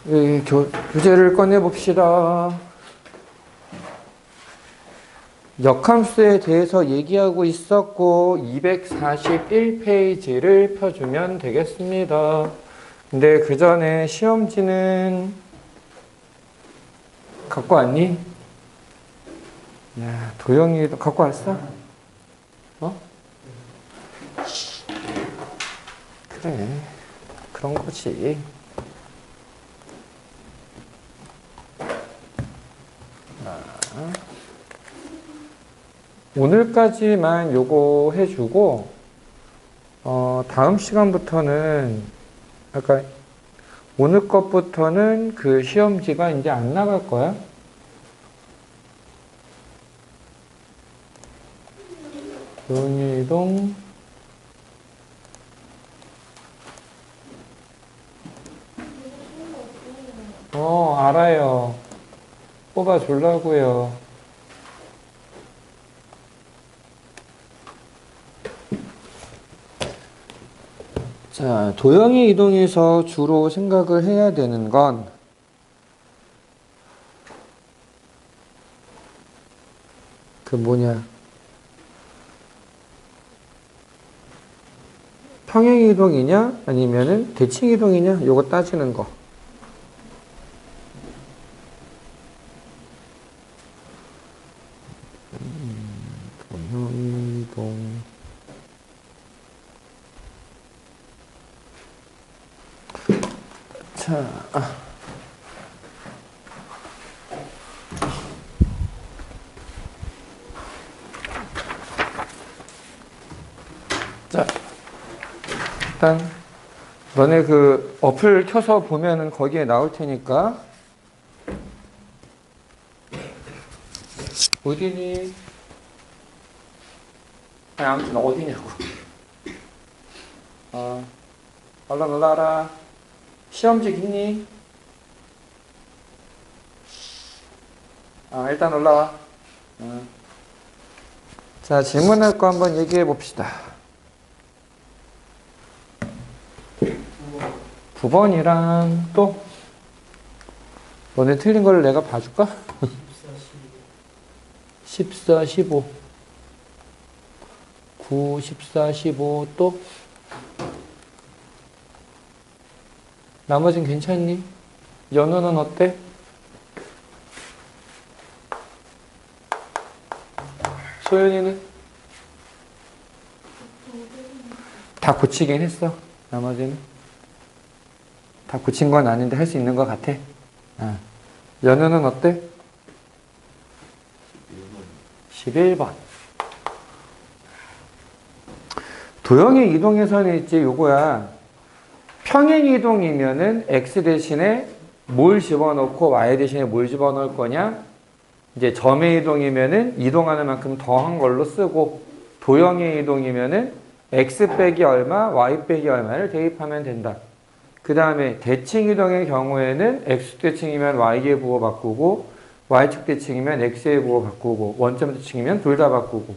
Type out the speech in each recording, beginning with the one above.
교재를 꺼내봅시다. 역함수에 대해서 얘기하고 있었고 241페이지를 펴주면 되겠습니다. 근데 그 전에 시험지는 갖고 왔니? 야, 도영이도 갖고 왔어? 어? 그래, 그런 거지. 오늘까지만 요거 해주고 다음 시간부터는 아까 오늘 것부터는 그 시험지가 이제 안 나갈 거야. 도형이동 알아요. 뽑아주려고요. 자, 도형의 이동에서 주로 생각을 해야 되는 건 그 뭐냐, 평행 이동이냐 아니면은 대칭 이동이냐 요거 따지는 거. 도형 이동. 자, 일단 너네 그 어플 켜서 보면은 거기에 나올 테니까. 어디니? 아니, 아무튼 어디냐고. 얼른 올라와라. 시험지 있니? 일단 올라와. 자, 질문할 거 한번 얘기해 봅시다. 9번이랑 또 너네 틀린 걸 내가 봐줄까? 14, 15 9, 14, 15 또 나머진 괜찮니? 연우는 어때? 소연이는? 다 고치긴 했어. 나머지는? 다 고친 건 아닌데 할 수 있는 것 같아. 연우는 어때? 11번. 도형의 이동에서는 있지 요거야. 평행 이동이면은 x 대신에 뭘 집어넣고 y 대신에 뭘 집어넣을 거냐? 이제 점의 이동이면은 이동하는 만큼 더한 걸로 쓰고, 도형의 이동이면은 x 빼기 얼마, y 빼기 얼마를 대입하면 된다. 그 다음에 대칭 이동의 경우에는 x축 대칭이면 y의 부호 바꾸고, y축 대칭이면 x의 부호 바꾸고, 원점 대칭이면 둘 다 바꾸고.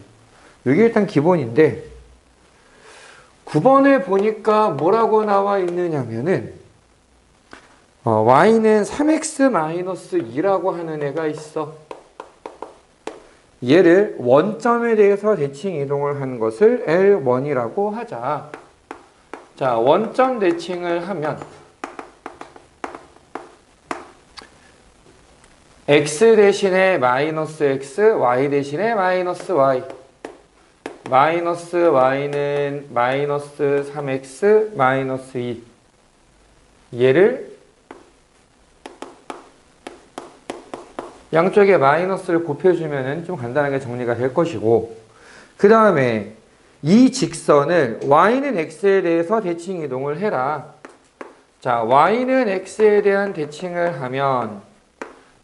이게 일단 기본인데, 9번에 보니까 뭐라고 나와 있느냐면은 y는 3x-2라고 하는 애가 있어. 얘를 원점에 대해서 대칭 이동을 한 것을 L1이라고 하자. 자, 원점 대칭을 하면 x 대신에 마이너스 x, y 대신에 마이너스 y. 마이너스 y는 마이너스 3x 마이너스 2. 얘를 양쪽에 마이너스를 곱해주면 좀 간단하게 정리가 될 것이고, 그 다음에 이 직선을 y는 x에 대해서 대칭 이동을 해라. 자, y는 x에 대한 대칭을 하면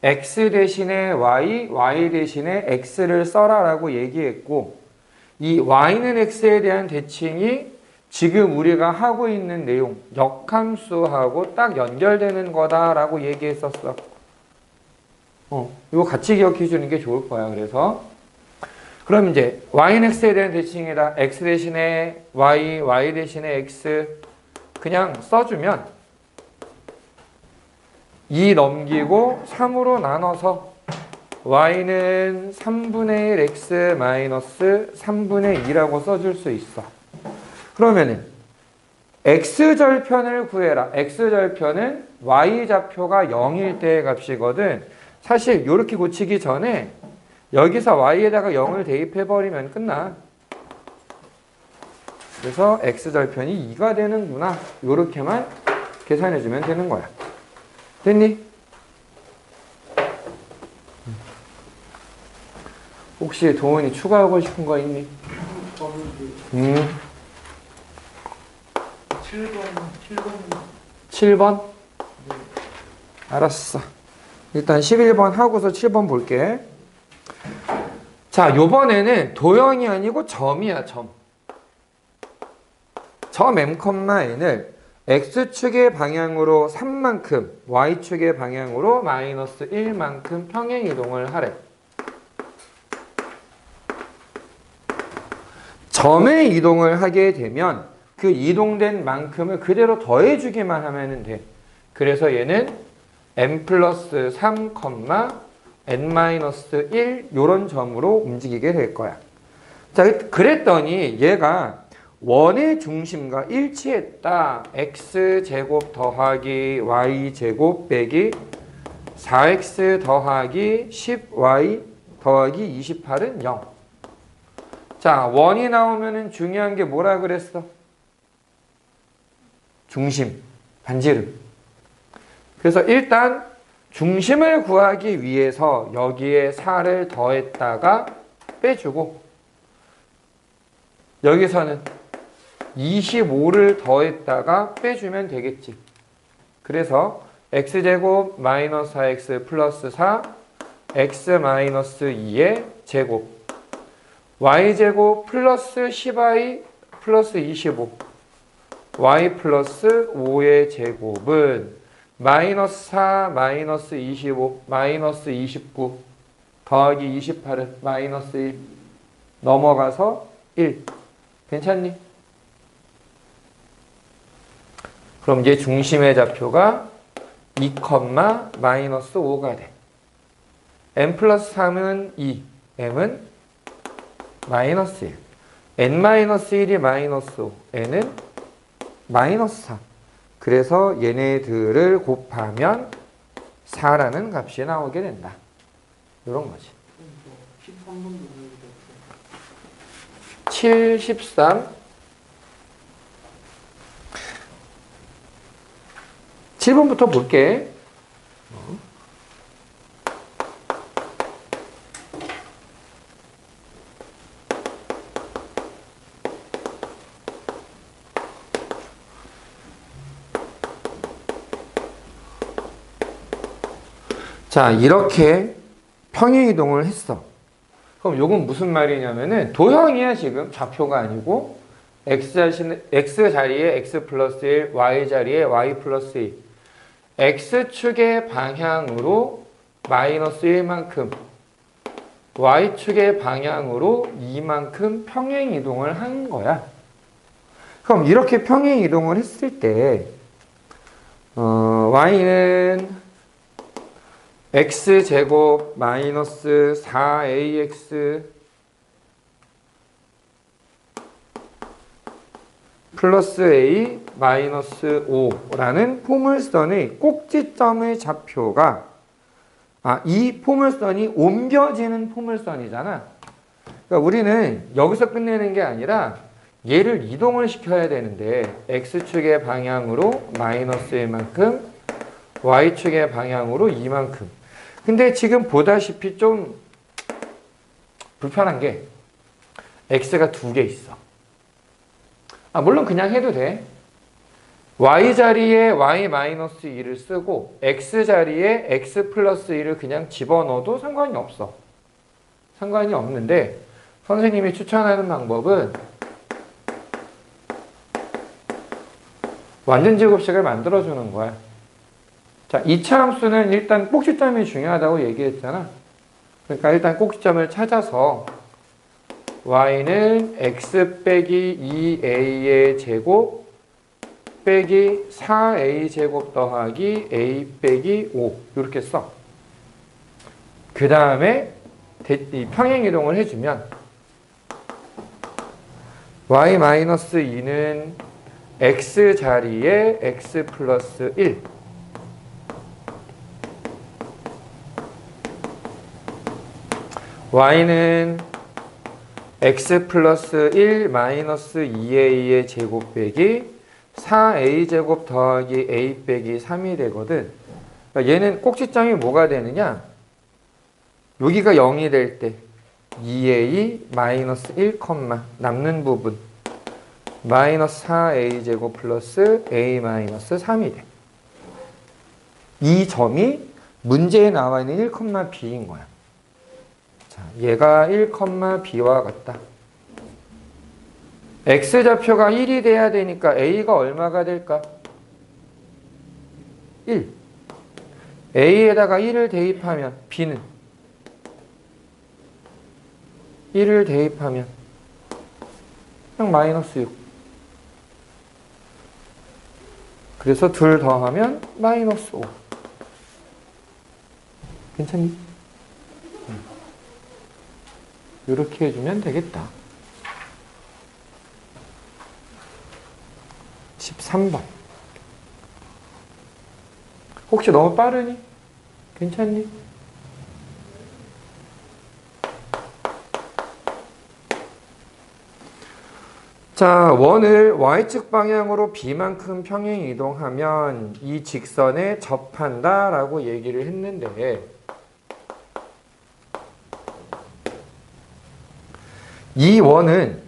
x 대신에 y, y 대신에 x를 써라 라고 얘기했고, 이 y는 x에 대한 대칭이 지금 우리가 하고 있는 내용, 역함수하고 딱 연결되는 거다라고 얘기했었어. 이거 같이 기억해 주는 게 좋을 거야. 그래서 그럼 이제 y는 x에 대한 대칭이다. x 대신에 y, y 대신에 x 그냥 써주면 2 넘기고 3으로 나눠서 y는 3분의 1 x 마이너스 3분의 2라고 써줄 수 있어. 그러면은 x절편을 구해라. x절편은 y좌표가 0일 때의 값이거든. 사실 이렇게 고치기 전에 여기서 y에다가 0을 대입해버리면 끝나. 그래서 x절편이 2가 되는구나. 이렇게만 계산해주면 되는 거야. 됐니? 혹시 도훈이 추가하고 싶은 거 있니? 7번? 네. 알았어. 일단 11번 하고서 7번 볼게. 자, 요번에는 도형이 아니고 점이야, 점. 점 m,n을 x축의 방향으로 3만큼, y축의 방향으로 마이너스 1만큼 평행 이동을 하래. 점에 이동을 하게 되면 그 이동된 만큼을 그대로 더해주기만 하면 돼. 그래서 얘는 n 플러스 3, n 마이너스 1 요런 점으로 움직이게 될 거야. 자, 그랬더니 얘가 원의 중심과 일치했다. x제곱 더하기 y제곱 빼기 4x 더하기 10y 더하기 28은 0. 자, 원이 나오면은 중요한 게 뭐라 그랬어? 중심, 반지름. 그래서 일단 중심을 구하기 위해서 여기에 4를 더했다가 빼주고 여기서는 25를 더했다가 빼주면 되겠지. 그래서 x제곱 마이너스 4x 플러스 4 x 마이너스 2의 제곱 y제곱 플러스 10y 플러스 25 y 플러스 5의 제곱은 마이너스 4 마이너스 25 마이너스 29 더하기 28은 마이너스 1 넘어가서 1. 괜찮니? 그럼 이제 중심의 좌표가 2, 마이너스 5가 돼. n 플러스 3은 2, m은 마이너스 1. n 마이너스 1이 마이너스 5, n은 마이너스 3. 그래서 얘네들을 곱하면 4라는 값이 나오게 된다. 이런 거지. 7, 13. 7번부터 볼게. 자, 이렇게 평행 이동을 했어. 그럼 요건 무슨 말이냐면은 도형이야, 지금. 좌표가 아니고 x 자리에 x 플러스 1, y 자리에 y 플러스 2. x축의 방향으로 마이너스 1만큼, y축의 방향으로 2만큼 평행 이동을 한 거야. 그럼 이렇게 평행 이동을 했을 때 y는 x제곱 마이너스 4ax 플러스 a 마이너스 5라는 포물선의 꼭지점의 좌표가 이 포물선이 옮겨지는 포물선이잖아. 그러니까 우리는 여기서 끝내는 게 아니라 얘를 이동을 시켜야 되는데 x축의 방향으로 마이너스 1만큼 y축의 방향으로 2만큼. 근데 지금 보다시피 좀 불편한 게 x가 2개 있어. 물론 그냥 해도 돼. y 자리에 y 마이너스 2를 쓰고 x 자리에 x 플러스 2를 그냥 집어넣어도 상관이 없어. 상관이 없는데 선생님이 추천하는 방법은 완전 제곱식을 만들어주는 거야. 자, 이차 함수는 일단 꼭지점이 중요하다고 얘기했잖아. 그러니까 일단 꼭지점을 찾아서 y는 x 빼기 2a의 제곱 빼기 4a제곱 더하기 a 빼기 5 이렇게 써. 그 다음에 평행이동을 해주면 y-2는 x 자리에 x 플러스 1 y는 x 플러스 1 마이너스 2a의 제곱 빼기 4a제곱 더하기 a 빼기 3이 되거든. 그러니까 얘는 꼭지점이 뭐가 되느냐? 여기가 0이 될 때 2a 마이너스 1, 남는 부분 마이너스 4a제곱 플러스 a 마이너스 3이 돼. 이 점이 문제에 나와 있는 1,b인 거야. 자, 얘가 1,b와 같다. x좌표가 1이 돼야 되니까 a가 얼마가 될까? 1. a에다가 1을 대입하면 b는 1을 대입하면 그냥 마이너스 6. 그래서 둘 더하면 마이너스 5. 괜찮니? 이렇게 해주면 되겠다. 13번. 혹시 너무 빠르니? 괜찮니? 자, 원을 y축 방향으로 b만큼 평행 이동하면 이 직선에 접한다 라고 얘기를 했는데 이 원은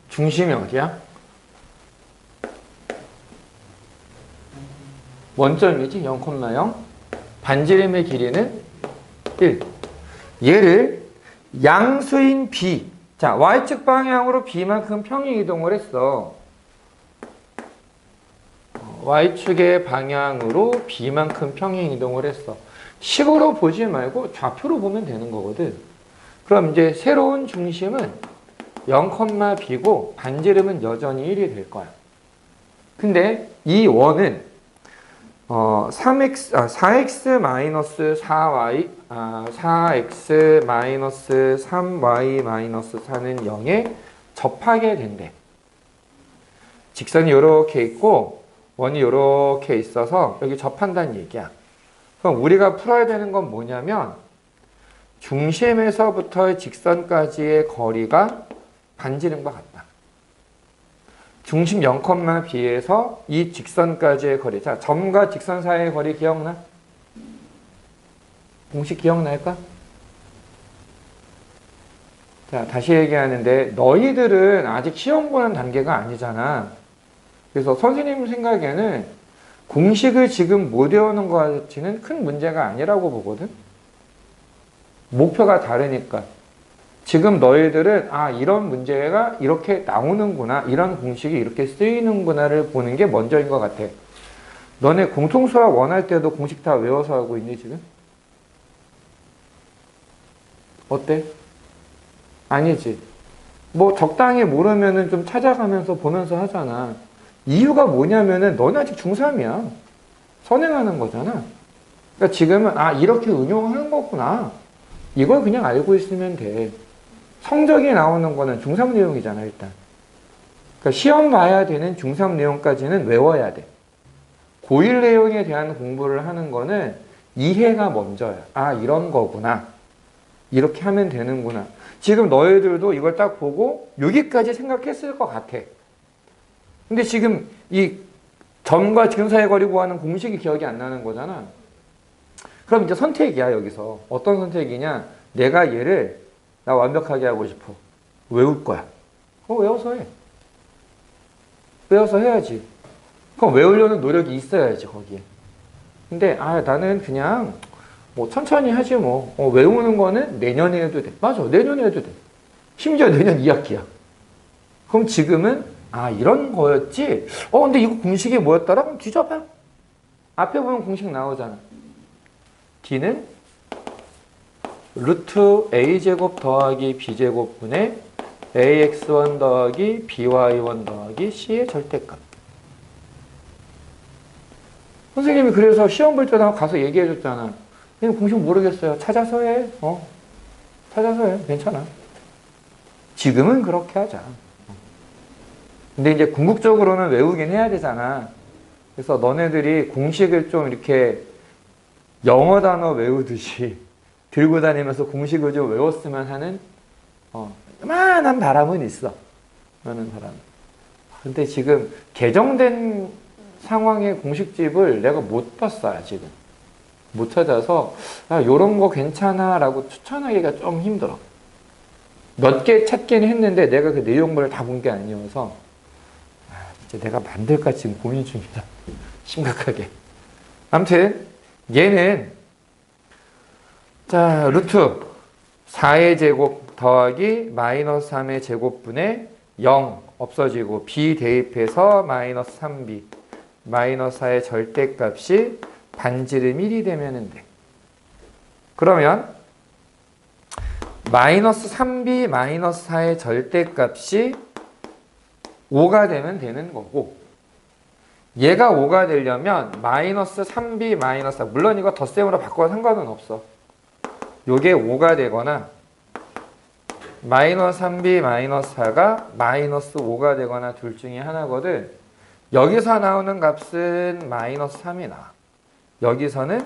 중심이 어디야? 원점이지 0,0 반지름의 길이는 1. 얘를 양수인 b, 자 y축 방향으로 b만큼 평행 이동을 했어. y축의 방향으로 b만큼 평행 이동을 했어. 식으로 보지 말고 좌표로 보면 되는 거거든. 그럼 이제 새로운 중심은 0,b고 반지름은 여전히 1이 될 거야. 근데 이 원은 4x 마이너스 4y, 4x 마이너스 3y 마이너스 4는 0에 접하게 된대. 직선이 이렇게 있고 원이 이렇게 있어서 여기 접한다는 얘기야. 그럼 우리가 풀어야 되는 건 뭐냐면 중심에서부터 직선까지의 거리가 반지름과 같다. 중심 0,b에서 이 직선까지의 거리. 자, 점과 직선 사이의 거리 기억나? 공식 기억날까? 자, 다시 얘기하는데 너희들은 아직 시험 보는 단계가 아니잖아. 그래서 선생님 생각에는 공식을 지금 못 외우는 것 자체는 큰 문제가 아니라고 보거든. 목표가 다르니까. 지금 너희들은 이런 문제가 이렇게 나오는구나, 이런 공식이 이렇게 쓰이는구나를 보는 게 먼저인 것 같아. 너네 공통수학 원할 때도 공식 다 외워서 하고 있니 지금? 어때? 아니지. 뭐 적당히 모르면은 좀 찾아가면서 보면서 하잖아. 이유가 뭐냐면은 너네 아직 중3이야. 선행하는 거잖아. 그러니까 지금은 이렇게 응용하는 거구나. 이걸 그냥 알고 있으면 돼. 성적이 나오는 거는 중3 내용이잖아, 일단. 그러니까 시험 봐야 되는 중3 내용까지는 외워야 돼. 고1 내용에 대한 공부를 하는 거는 이해가 먼저야. 이런 거구나. 이렇게 하면 되는구나. 지금 너희들도 이걸 딱 보고 여기까지 생각했을 것 같아. 근데 지금 이 점과 직선 사이의 거리 구하는 공식이 기억이 안 나는 거잖아. 그럼 이제 선택이야, 여기서. 어떤 선택이냐? 내가 얘를 나 완벽하게 하고 싶어. 외울 거야. 그럼 외워서 해. 외워서 해야지. 그럼 외우려는 노력이 있어야지, 거기에. 근데, 나는 그냥, 뭐, 천천히 하지 뭐. 외우는 거는 내년에 해도 돼. 맞아, 내년에 해도 돼. 심지어 내년 2학기야. 그럼 지금은, 이런 거였지? 근데 이거 공식이 뭐였더라? 그럼 뒤져봐. 앞에 보면 공식 나오잖아. D는 루트 a제곱 더하기 b제곱분의 ax1 더하기 by1 더하기 c의 절대값. 선생님이 그래서 시험 볼 때도 가서 얘기해 줬잖아. 선생님 공식 모르겠어요. 찾아서 해. 찾아서 해. 괜찮아. 지금은 그렇게 하자. 근데 이제 궁극적으로는 외우긴 해야 되잖아. 그래서 너네들이 공식을 좀 이렇게 영어 단어 외우듯이 들고 다니면서 공식을 좀 외웠으면 하는 요만한 바람은 있어. 요만한 바람. 근데 지금 개정된 상황의 공식집을 내가 못 봤어요, 지금. 못 찾아서 요런 거 괜찮아 라고 추천하기가 좀 힘들어. 몇 개 찾기는 했는데 내가 그 내용물을 다 본 게 아니어서 이제 내가 만들까 지금 고민 중이다. 심각하게. 아무튼 얘는 자 루트 4의 제곱 더하기 마이너스 3의 제곱분의 0 없어지고 b 대입해서 마이너스 3b 마이너스 4의 절대값이 반지름 1이 되면 돼. 그러면 마이너스 3b 마이너스 4의 절대값이 5가 되면 되는 거고, 얘가 5가 되려면 마이너스 3b 마이너스 4, 물론 이거 덧셈으로 바꿔도 상관은 없어. 요게 5가 되거나 마이너스 3b 마이너스 4가 마이너스 5가 되거나 둘 중에 하나거든. 여기서 나오는 값은 마이너스 3이 나와. 여기서는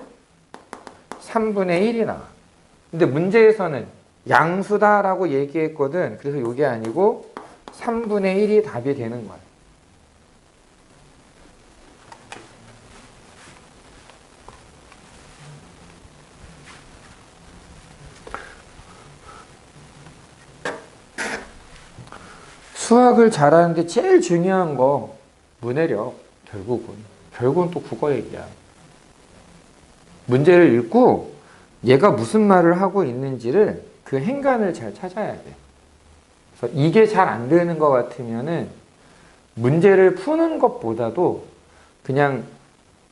3분의 1이 나와. 근데 문제에서는 양수다라고 얘기했거든. 그래서 이게 아니고 3분의 1이 답이 되는 거야. 수학을 잘하는데 제일 중요한 거 문해력. 결국은 또 국어 얘기야. 문제를 읽고 얘가 무슨 말을 하고 있는지를 그 행간을 잘 찾아야 돼. 그래서 이게 잘 안 되는 것 같으면은 문제를 푸는 것보다도 그냥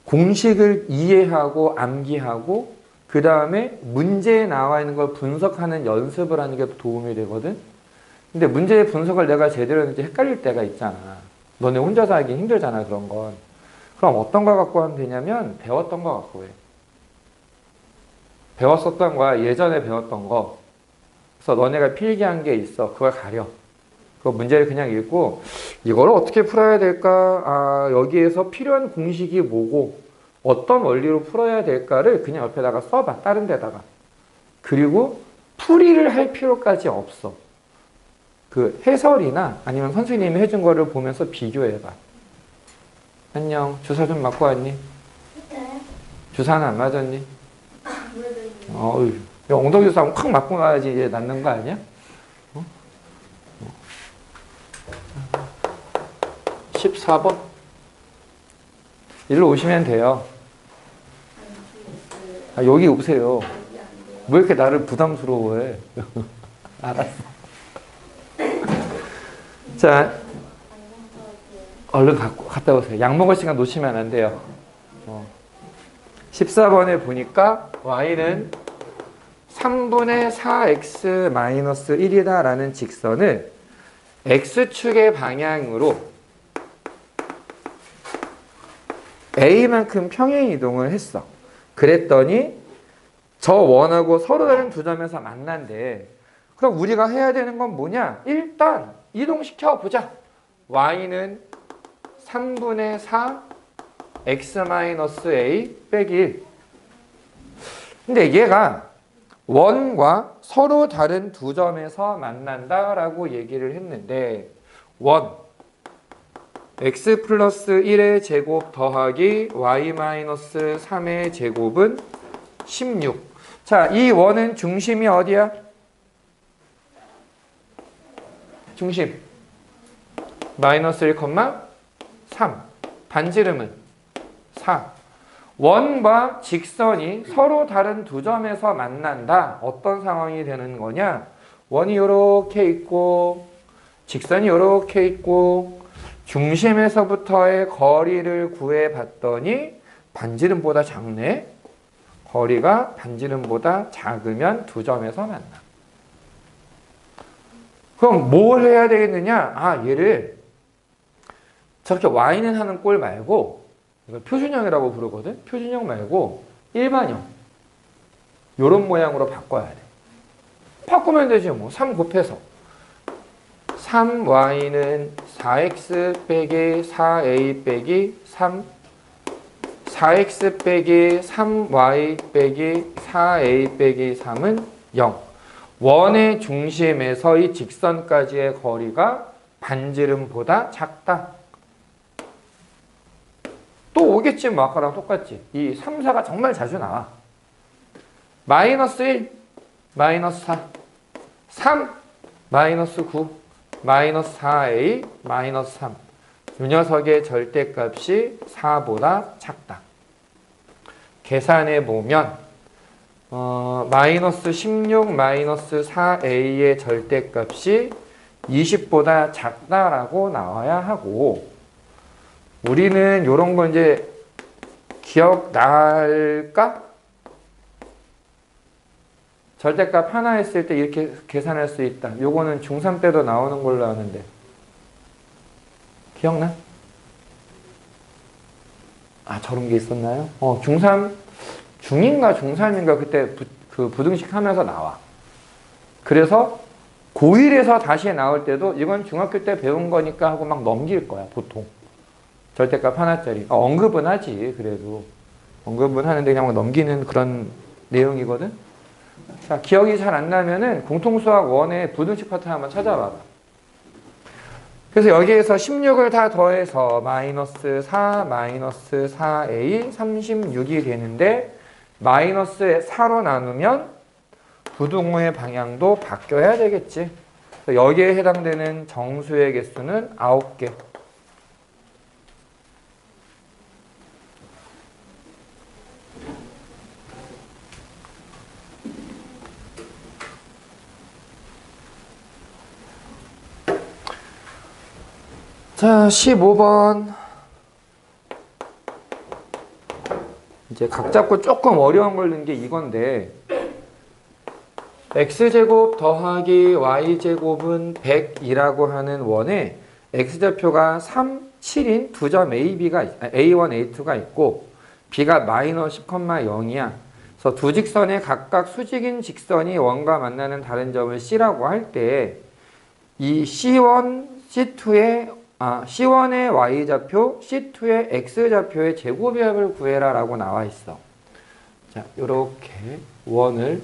공식을 이해하고 암기하고 그 다음에 문제에 나와 있는 걸 분석하는 연습을 하는 게 도움이 되거든. 근데 문제의 분석을 내가 제대로 했는지 헷갈릴 때가 있잖아. 너네 혼자서 하기 힘들잖아, 그런 건. 그럼 어떤 거 갖고 하면 되냐면 배웠던 거 갖고 해. 배웠었던 거야. 예전에 배웠던 거. 그래서 너네가 필기한 게 있어. 그걸 가려. 그 문제를 그냥 읽고 이걸 어떻게 풀어야 될까? 여기에서 필요한 공식이 뭐고 어떤 원리로 풀어야 될까를 그냥 옆에다가 써봐. 다른 데다가. 그리고 풀이를 할 필요까지 없어. 그 해설이나 아니면 선생님이 해준 거를 보면서 비교해봐. 안녕. 주사 좀 맞고 왔니? 네. 주사는 안 맞았니? 엉덩이 주사 한번 콱 맞고 나야지 이제 낫는 거 아니야? 14번. 일로 오시면 돼요. 여기 오세요. 왜 이렇게 나를 부담스러워해? 알았어. 자, 얼른 갔다 오세요. 약 먹을 시간 놓치면 안 돼요. 14번에 보니까 y는 3분의 4x-1이다 라는 직선을 x축의 방향으로 a만큼 평행 이동을 했어. 그랬더니 저 원하고 서로 다른 두 점에서 만난대. 그럼 우리가 해야 되는 건 뭐냐? 일단 이동시켜 보자. y는 3분의 4 x-a 빼기 1. 근데 얘가 원과 서로 다른 두 점에서 만난다라고 얘기를 했는데 원 x 플러스 1의 제곱 더하기 y-3의 제곱은 16. 자, 이 원은 중심이 어디야? 중심 마이너스 1,3. 반지름은 4. 원과 직선이 서로 다른 두 점에서 만난다. 어떤 상황이 되는 거냐? 원이 이렇게 있고 직선이 이렇게 있고 중심에서부터의 거리를 구해봤더니 반지름보다 작네. 거리가 반지름보다 작으면 두 점에서 만나. 그럼 뭘 해야 되겠느냐? 얘를 저렇게 y는 하는 꼴 말고 이걸 표준형이라고 부르거든. 표준형 말고 일반형. 요런 모양으로 바꿔야 돼. 바꾸면 되지 뭐. 3 곱해서 3y는 4x 빼기 4a 빼기 3 4x 빼기 3y 빼기 4a 빼기 3은 0. 원의 중심에서 이 직선까지의 거리가 반지름보다 작다. 또 오겠지 뭐 아까랑 똑같지. 이 3, 4가 정말 자주 나와. 마이너스 1, 마이너스 4, 3, 마이너스 9, 마이너스 4a, 마이너스 3. 이 녀석의 절대값이 4보다 작다. 계산해 보면 마이너스 16, 마이너스 4a의 절대값이 20보다 작다라고 나와야 하고, 우리는 이런 거 이제 기억날까? 절대값 하나 했을 때 이렇게 계산할 수 있다. 요거는 중3 때도 나오는 걸로 아는데. 기억나? 아, 저런 게 있었나요? 중3, 중인가 중3인가 그때 그 부등식 하면서 나와. 그래서 고1에서 다시 나올 때도 이건 중학교 때 배운 거니까 하고 막 넘길 거야, 보통. 절대값 하나짜리. 언급은 하지, 그래도. 언급은 하는데 그냥 넘기는 그런 내용이거든? 자, 기억이 잘 안 나면은 공통수학 1의 부등식 파트 한번 찾아봐봐. 그래서 여기에서 16을 다 더해서 마이너스 4, 마이너스 4a, 36이 되는데, 마이너스 4로 나누면 부등호의 방향도 바뀌어야 되겠지. 그래서 여기에 해당되는 정수의 개수는 9개. 자, 15번. 이제 각 잡고 조금 어려운 걸 넣은 게 이건데, x제곱 더하기 y제곱은 100이라고 하는 원에 x좌표가 3, 7인 두 점 AB가, A1, A2가 있고, b가 마이너스 10,0이야. 그래서 두 직선의 각각 수직인 직선이 원과 만나는 다른 점을 C라고 할 때, 이 C1, C1의 y좌표, C2의 x좌표의 제곱합을 구해라 라고 나와 있어. 자, 요렇게 원을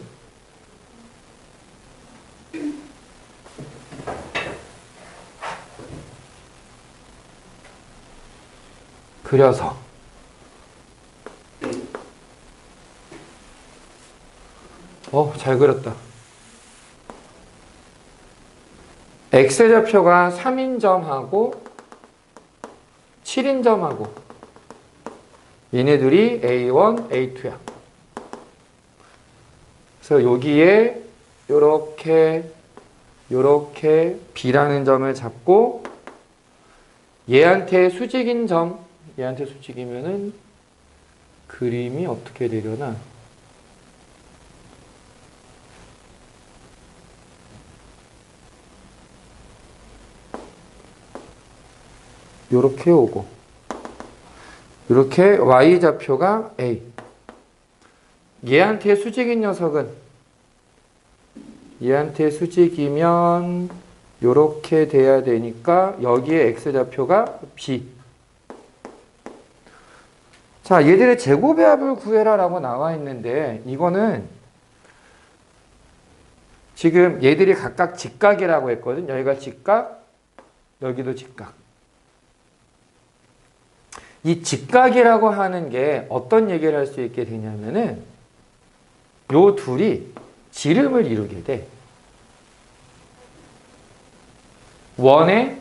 그려서 잘 그렸다. x좌표가 3인 점하고 7인 점하고 얘네들이 A1, A2야. 그래서 여기에 요렇게 B라는 점을 잡고 얘한테 수직인 점, 얘한테 수직이면은 그림이 어떻게 되려나? 요렇게 오고, 이렇게 y좌표가 A. 얘한테 수직인 녀석은, 얘한테 수직이면 요렇게 돼야 되니까 여기에 x좌표가 B. 자, 얘들의 제곱의 합을 구해라 라고 나와 있는데, 이거는 지금 얘들이 각각 직각이라고 했거든. 여기가 직각, 여기도 직각. 이 직각이라고 하는 게 어떤 얘기를 할 수 있게 되냐면은, 요 둘이 지름을 이루게 돼. 원의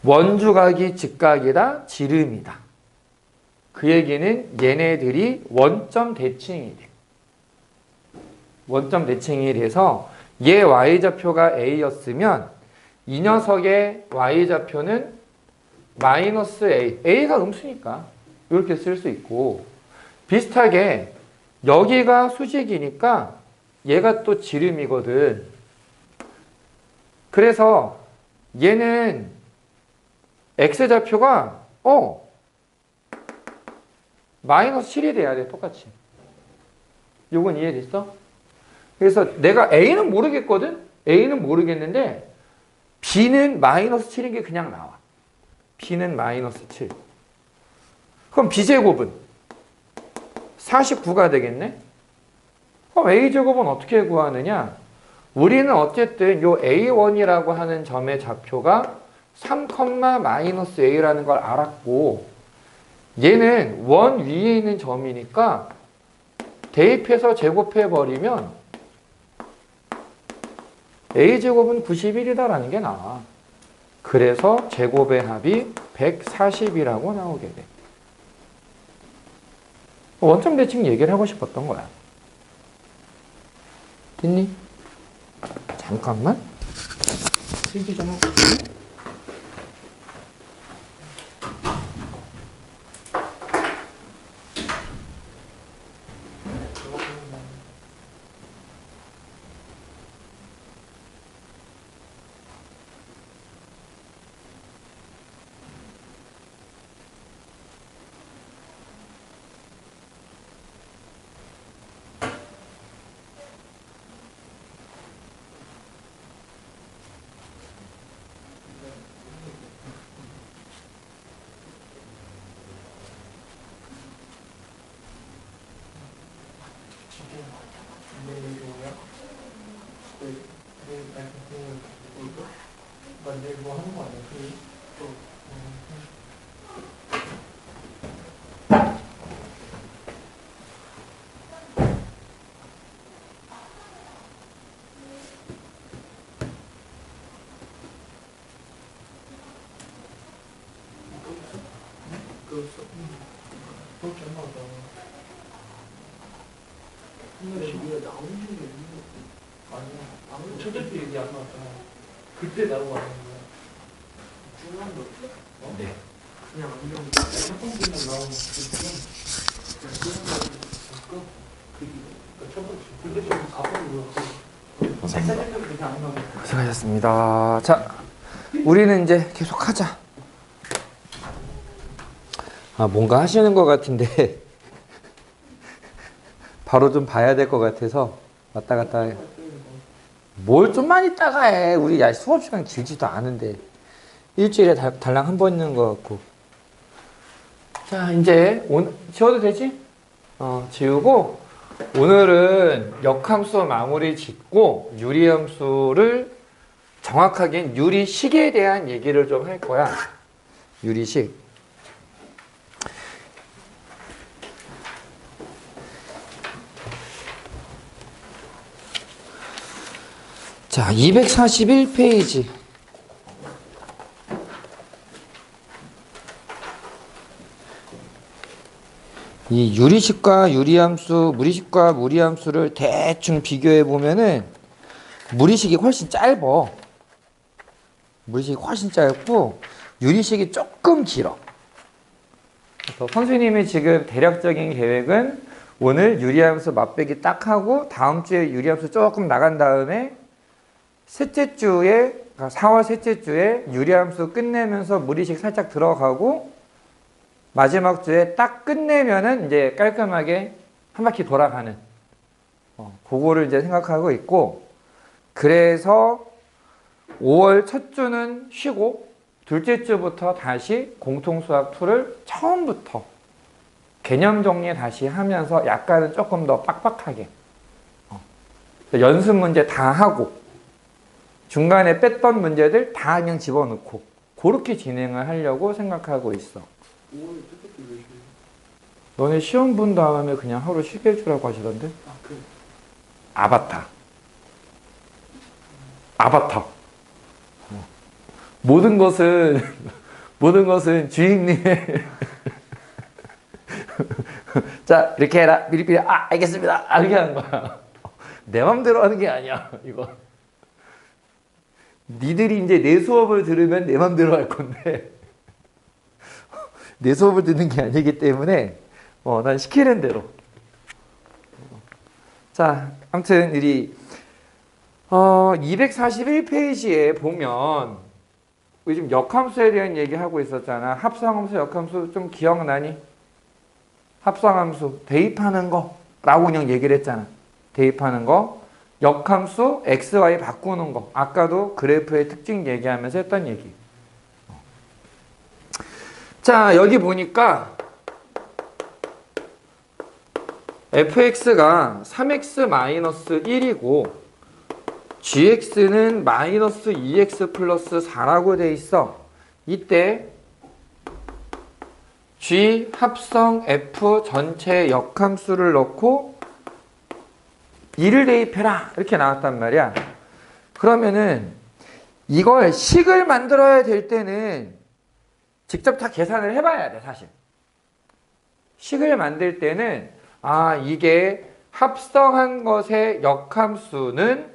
원주각이 직각이라 지름이다. 그 얘기는 얘네들이 원점 대칭이 돼. 원점 대칭이 돼서 얘 y좌표가 a였으면 이 녀석의 y좌표는 마이너스 a. a가 음수니까 이렇게 쓸 수 있고, 비슷하게 여기가 수직이니까 얘가 또 지름이거든. 그래서 얘는 x좌표가 마이너스 7이 돼야 돼, 똑같이. 요건 이해됐어? 그래서 내가 A는 모르겠거든? A는 모르겠는데 B는 마이너스 7인 게 그냥 나와. B는 마이너스 7. 그럼 B제곱은 49가 되겠네? 그럼 A제곱은 어떻게 구하느냐? 우리는 어쨌든 요 A1이라고 하는 점의 좌표가 3, 마이너스 A라는 걸 알았고 얘는 원 위에 있는 점이니까 대입해서 제곱해버리면 A제곱은 91이다라는 게 나와. 그래서 제곱의 합이 140이라고 나오게 돼. 원점 대칭 얘기를 하고 싶었던 거야. 됐니? 잠깐만. 실기 좀 하고 있어. 내일 뭐 하는 거 아니야? 그렇게 안 나왔다. 옛날에 우리가 나오는 중에 아니야. 첫째 때 얘기 안 나왔잖아. 그때 나오고 왔는 거야. 중요한 거 없어? 어? 네. 그냥 안경 첫 번째는 나오는 첫 번째. 근데 좀 앞으로 물었고. 살짝만 그렇게 안 나오는 거야. 고생하셨습니다. 자, 우리는 이제 계속 하자. 뭔가 하시는 것 같은데 바로 좀 봐야 될 것 같아서 왔다 갔다 해. 뭘 좀만 있다가 해. 우리 수업 시간 길지도 않은데 일주일에 달랑 한 번 있는 것 같고. 자, 이제 지워도 되지? 지우고 오늘은 역함수 마무리 짓고 유리함수를 정확하게 유리식에 대한 얘기를 좀 할 거야. 유리식. 자, 241페이지. 이 유리식과 유리함수, 무리식과 무리함수를 대충 비교해 보면은 무리식이 훨씬 짧아. 무리식이 훨씬 짧고 유리식이 조금 길어. 그래서 선생님이 지금 대략적인 계획은 오늘 유리함수 맛배기 딱 하고 다음 주에 유리함수 조금 나간 다음에 셋째 주에, 4월 셋째 주에 유리함수 끝내면서 무리식 살짝 들어가고 마지막 주에 딱 끝내면은 이제 깔끔하게 한 바퀴 돌아가는 그거를 이제 생각하고 있고, 그래서 5월 첫 주는 쉬고 둘째 주부터 다시 공통수학 2를 처음부터 개념 정리 다시 하면서 약간은 조금 더 빡빡하게 연습 문제 다 하고 중간에 뺐던 문제들 다 그냥 집어넣고 그렇게 진행을 하려고 생각하고 있어. 너네 시험 본 다음에 그냥 하루 쉬게 해주라고 하시던데? 그래. 아바타. 모든 것은 주인님의 자, 이렇게 해라. 미리미리 알겠습니다. 이렇게 하는 거야. 내 맘대로 하는 게 아니야, 이거. 니들이 이제 내 수업을 들으면 내 맘대로 할 건데 내 수업을 듣는 게 아니기 때문에 난 시키는 대로. 자, 아무튼 우리 241페이지에 보면 우리 지금 역함수에 대한 얘기하고 있었잖아. 합성함수, 역함수 좀 기억나니? 합성함수 대입하는 거라고 그냥 얘기를 했잖아. 대입하는 거. 역함수 x, y 바꾸는 거. 아까도 그래프의 특징 얘기하면서 했던 얘기. 자, 여기 보니까 fx가 3x-1이고 gx는 마이너스 2x 플러스 4라고 돼 있어. 이때 g 합성 f 전체 역함수를 넣고 2를 대입해라 이렇게 나왔단 말이야. 그러면은 이걸 식을 만들어야 될 때는 직접 다 계산을 해봐야 돼. 사실 식을 만들 때는 이게 합성한 것의 역함수를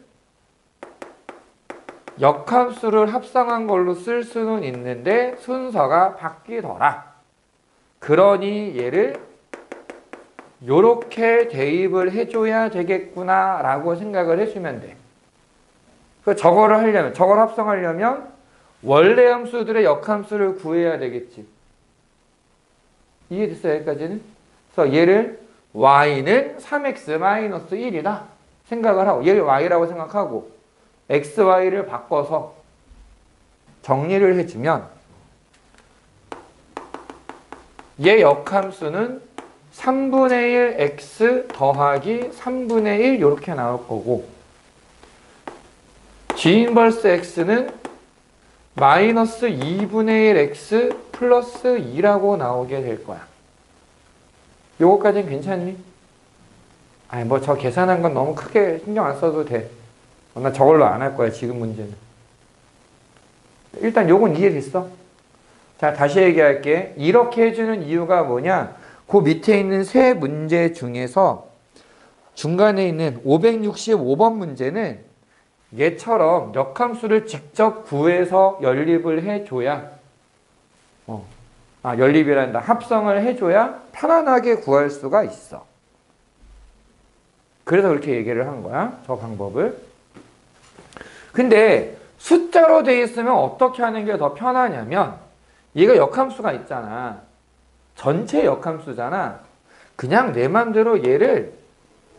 합성한 걸로 쓸 수는 있는데 순서가 바뀌더라. 그러니 얘를 요렇게 대입을 해줘야 되겠구나 라고 생각을 해주면 돼. 저거를 합성하려면 원래 함수들의 역함수를 구해야 되겠지. 이해됐어요? 여기까지는? 그래서 얘를 y는 3x-1이다 생각을 하고, 얘를 y라고 생각하고 x, y를 바꿔서 정리를 해주면 얘 역함수는 3분의 1 x 더하기 3분의 1 이렇게 나올 거고, g 인버스 x는 마이너스 2분의 1 x 플러스 2라고 나오게 될 거야. 요거까지는 괜찮니? 뭐 저 계산한 건 너무 크게 신경 안 써도 돼. 나 저걸로 안 할 거야 지금 문제는. 일단 요건 이해됐어? 자, 다시 얘기할게. 이렇게 해주는 이유가 뭐냐? 그 밑에 있는 세 문제 중에서 중간에 있는 565번 문제는 얘처럼 역함수를 직접 구해서 연립을 해줘야 연립이란다. 합성을 해줘야 편안하게 구할 수가 있어. 그래서 그렇게 얘기를 한 거야. 저 방법을. 근데 숫자로 돼 있으면 어떻게 하는 게 더 편하냐면, 얘가 역함수가 있잖아. 전체 역함수잖아. 그냥 내 맘대로 얘를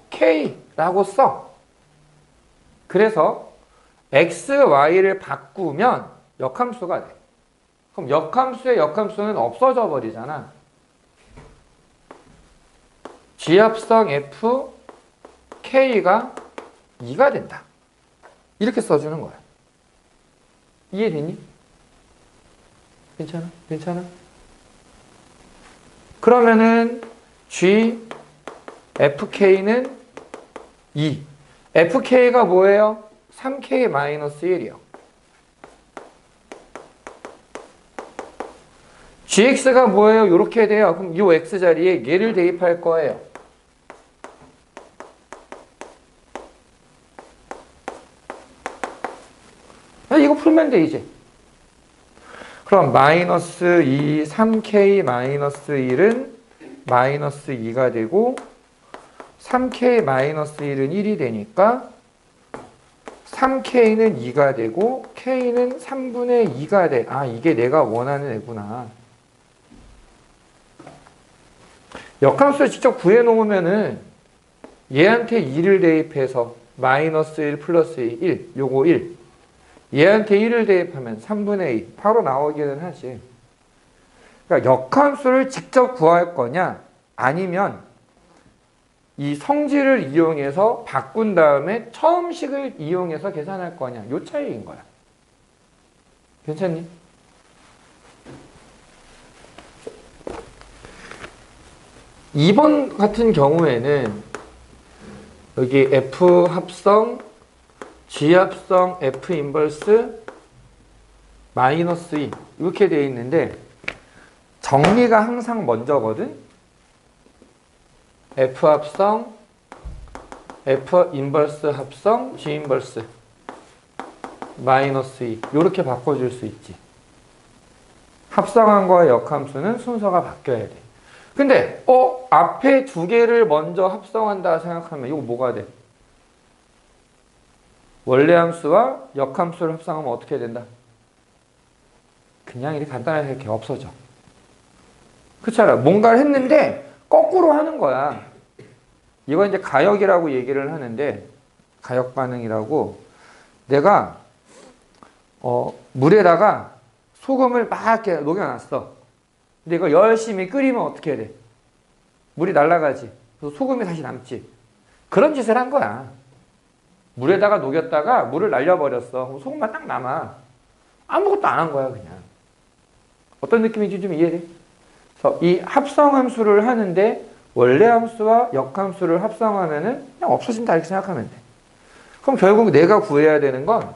K라고 써. 그래서 X, Y를 바꾸면 역함수가 돼. 그럼 역함수의 역함수는 없어져 버리잖아. G합성 F, K가 2가 된다. 이렇게 써주는 거야. 이해되니? 괜찮아? 괜찮아? 그러면은 G, FK는 2. FK가 뭐예요? 3K-1이요. GX가 뭐예요? 이렇게 돼요. 그럼 이 X 자리에 얘를 대입할 거예요. 이거 풀면 돼, 이제. 그럼 마이너스 2, 3K 마이너스 1은 마이너스 2가 되고, 3K 마이너스 1은 1이 되니까 3K는 2가 되고 K는 3분의 2가 돼. 이게 내가 원하는 애구나. 역함수를 직접 구해놓으면은 얘한테 2를 대입해서 마이너스 1 플러스 1, 요거 1. 얘한테 1을 대입하면 3분의 2. 바로 나오기는 하지. 그러니까 역함수를 직접 구할 거냐, 아니면 이 성질을 이용해서 바꾼 다음에 처음 식을 이용해서 계산할 거냐, 요 차이인 거야. 괜찮니? 이번 같은 경우에는 여기 F 합성, G 합성, F 인버스 마이너스 2 이렇게 되어 있는데 정리가 항상 먼저거든. F 합성, F 인버스 합성, G 인버스 마이너스 2 이렇게 바꿔줄 수 있지. 합성한 거와 역함수는 순서가 바뀌어야 돼. 근데 앞에 두 개를 먼저 합성한다 생각하면 이거 뭐가 돼? 원래 함수와 역함수를 합성하면 어떻게 된다? 그냥 이렇게 간단하게 이렇게 없어져. 그렇잖아. 뭔가를 했는데 거꾸로 하는 거야. 이건 이제 가역이라고 얘기를 하는데, 가역 반응이라고. 내가 물에다가 소금을 막 이렇게 녹여놨어. 근데 이걸 열심히 끓이면 어떻게 해야 돼? 물이 날아가지. 그래서 소금이 다시 남지. 그런 짓을 한 거야. 물에다가 녹였다가 물을 날려버렸어. 그럼 소금만 딱 남아. 아무것도 안 한 거야, 그냥. 어떤 느낌인지 좀 이해돼? 그래서 이 합성함수를 하는데 원래 함수와 역함수를 합성하면은 그냥 없어진다 이렇게 생각하면 돼. 그럼 결국 내가 구해야 되는 건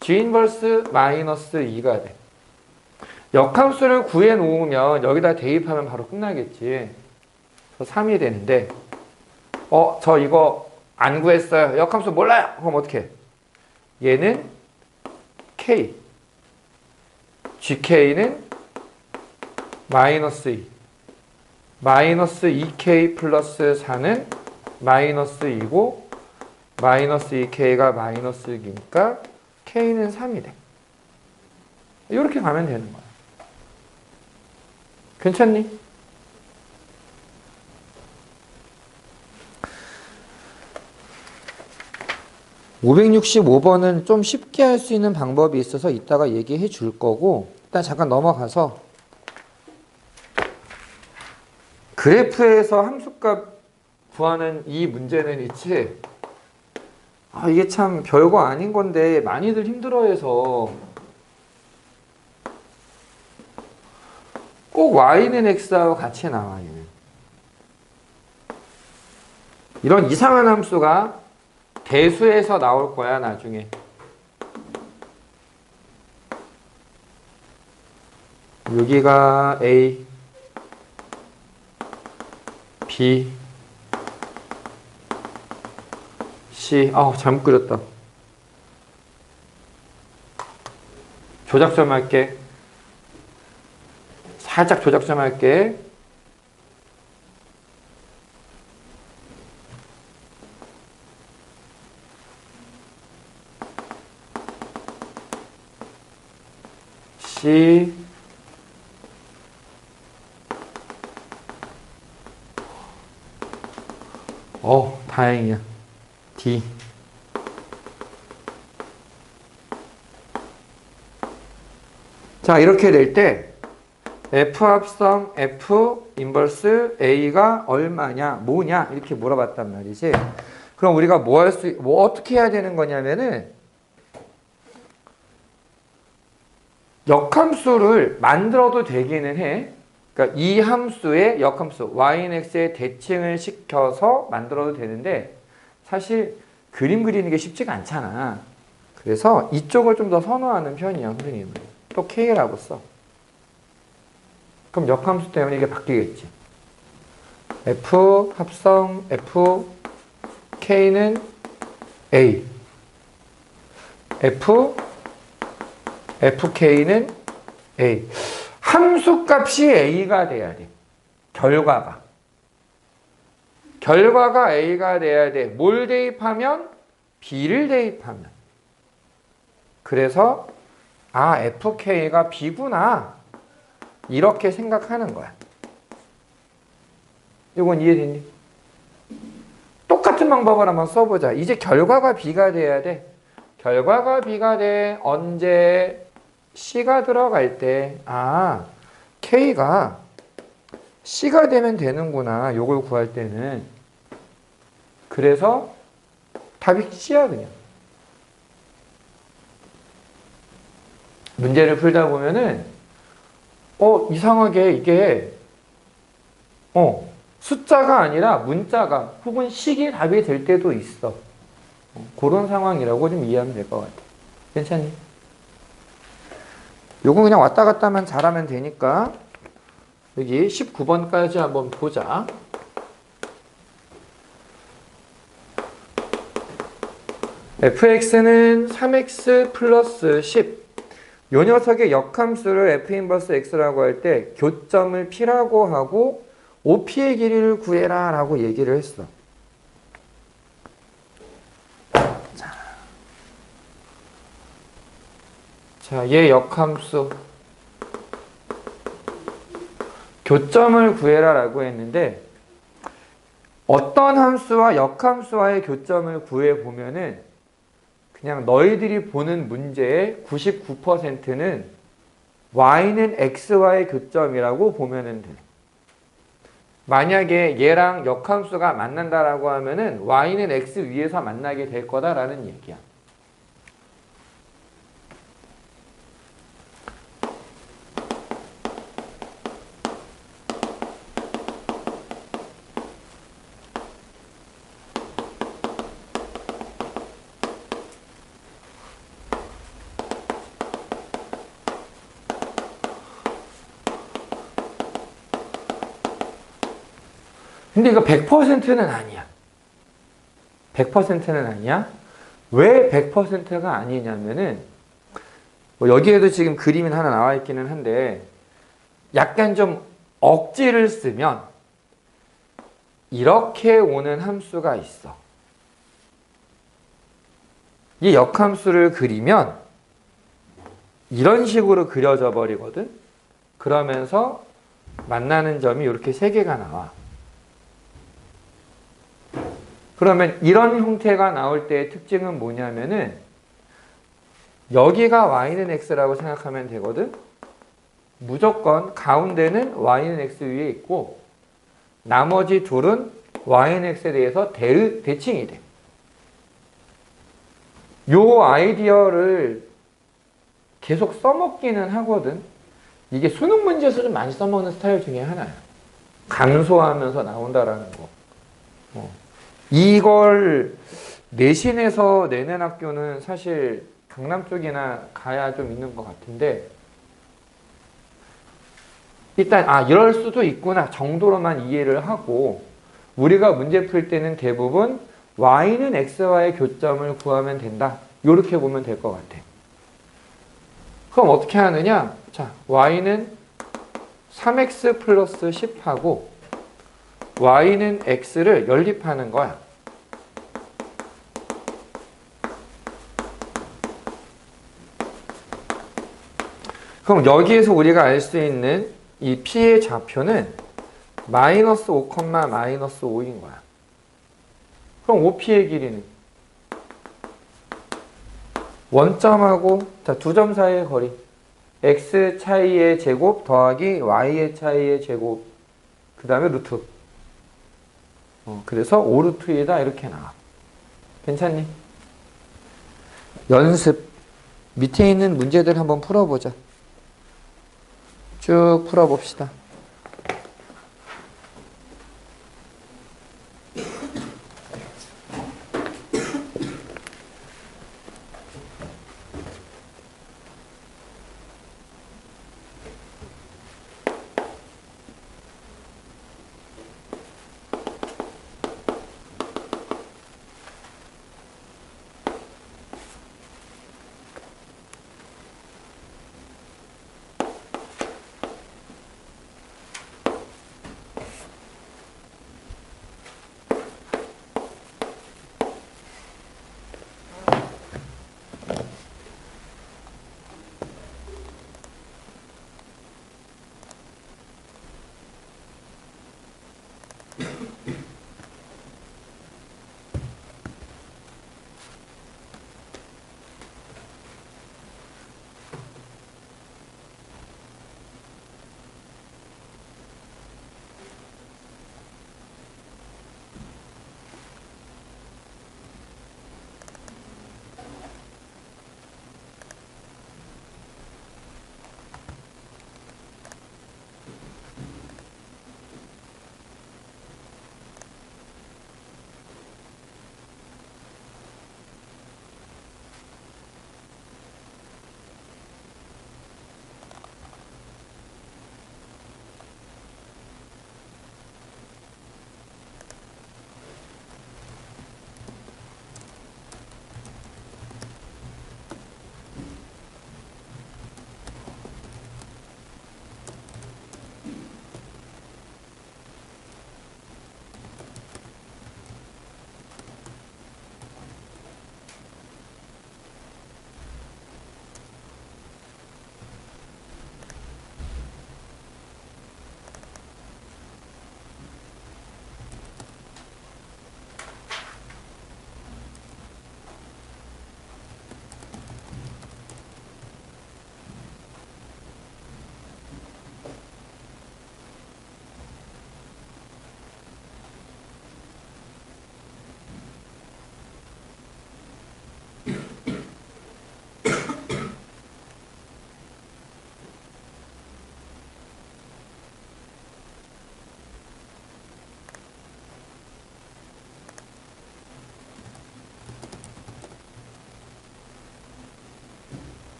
G 인버스 마이너스 2가 돼. 역함수를 구해 놓으면 여기다 대입하면 바로 끝나겠지. 그래서 3이 되는데 저 이거 안 구했어요. 역함수 몰라요. 그럼 어떻게 해? 얘는 K, GK는 마이너스 2. 마이너스 2K 플러스 4는 마이너스 2고 마이너스 2K가 마이너스 6이니까 K는 3이 돼. 이렇게 가면 되는 거야. 괜찮니? (565번은) 좀 쉽게 할 수 있는 방법이 있어서 이따가 얘기해 줄 거고, 일단 잠깐 넘어가서 그래프에서 함수값 구하는 이 문제는 있지. 이게 참 별거 아닌 건데 많이들 힘들어해서 꼭 y는 x하고 같이 나와. 얘는. 이런 이상한 함수가 대수에서 나올 거야 나중에. 여기가 a, b, c. 잘못 그렸다. 조작 좀 할게. 살짝 조작 좀 할게. C, 다행이야. D. 자, 이렇게 될 때 F 합성 F 인버스 A가 얼마냐, 뭐냐 이렇게 물어봤단 말이지. 그럼 우리가 뭐 어떻게 해야 되는 거냐면은 역함수를 만들어도 되기는 해. 그러니까 이 함수의 역함수 y는 x에 대칭을 시켜서 만들어도 되는데 사실 그림 그리는 게 쉽지가 않잖아. 그래서 이쪽을 좀 더 선호하는 편이야, 선생님은. 또 k라고 써. 그럼 역함수 때문에 이게 바뀌겠지. f 합성 f k는 a, fk는 a. 함수값이 a가 돼야 돼. 결과가 a가 돼야 돼. 뭘 대입하면? b를 대입하면. 그래서 fk가 b구나 이렇게 생각하는 거야. 이건 이해됐니? 똑같은 방법을 한번 써보자. 이제 결과가 b가 돼야 돼. 결과가 b가 돼. 언제? C가 들어갈 때, K가 C가 되면 되는구나. 요걸 구할 때는. 그래서 답이 C야, 그냥. 문제를 풀다 보면은, 이상하게 이게, 숫자가 아니라 문자가 혹은 식이 답이 될 때도 있어. 그런 상황이라고 좀 이해하면 될 것 같아. 괜찮니? 요거 그냥 왔다 갔다 만 잘하면 되니까 여기 19번까지 한번 보자. fx는 3x 플러스 10. 요 녀석의 역함수를 f 인버스 x라고 할 때 교점을 p라고 하고 OP의 길이를 구해라 라고 얘기를 했어. 자, 얘 역함수 교점을 구해라라고 했는데 어떤 함수와 역함수와의 교점을 구해 보면은 그냥 너희들이 보는 문제의 99%는 y는 x와의 교점이라고 보면은 돼. 만약에 얘랑 역함수가 만난다라고 하면은 y는 x 위에서 만나게 될 거다라는 얘기야. 근데 이거 100%는 아니야. 100%는 아니야. 왜 100%가 아니냐면은 뭐 여기에도 지금 그림이 하나 나와 있기는 한데 약간 좀 억지를 쓰면 이렇게 오는 함수가 있어. 이 역함수를 그리면 이런 식으로 그려져 버리거든. 그러면서 만나는 점이 이렇게 세 개가 나와. 그러면 이런 형태가 나올 때의 특징은 뭐냐면은 여기가 y는 x라고 생각하면 되거든. 무조건 가운데는 y는 x 위에 있고 나머지 둘은 y는 x에 대해서 대칭이 돼. 요 아이디어를 계속 써먹기는 하거든. 이게 수능 문제에서 좀 많이 써먹는 스타일 중에 하나야. 감소하면서 나온다라는 거. 이걸 내신에서 내는 학교는 사실 강남 쪽이나 가야 좀 있는 것 같은데 일단 이럴 수도 있구나 정도로만 이해를 하고 우리가 문제 풀 때는 대부분 y는 x와의 교점을 구하면 된다. 이렇게 보면 될 것 같아. 그럼 어떻게 하느냐? 자, y는 3x 플러스 10하고 y는 x를 연립하는 거야. 그럼 여기에서 우리가 알 수 있는 이 p의 좌표는 마이너스 5, 마이너스 5인 거야. 그럼 OP의 길이는 원점하고 두 점 사이의 거리 x 차이의 제곱 더하기 y의 차이의 제곱 그 다음에 루트 그래서 5루트2다 이렇게 나와. 괜찮니? 연습 밑에 있는 문제들 한번 풀어보자. 쭉 풀어봅시다.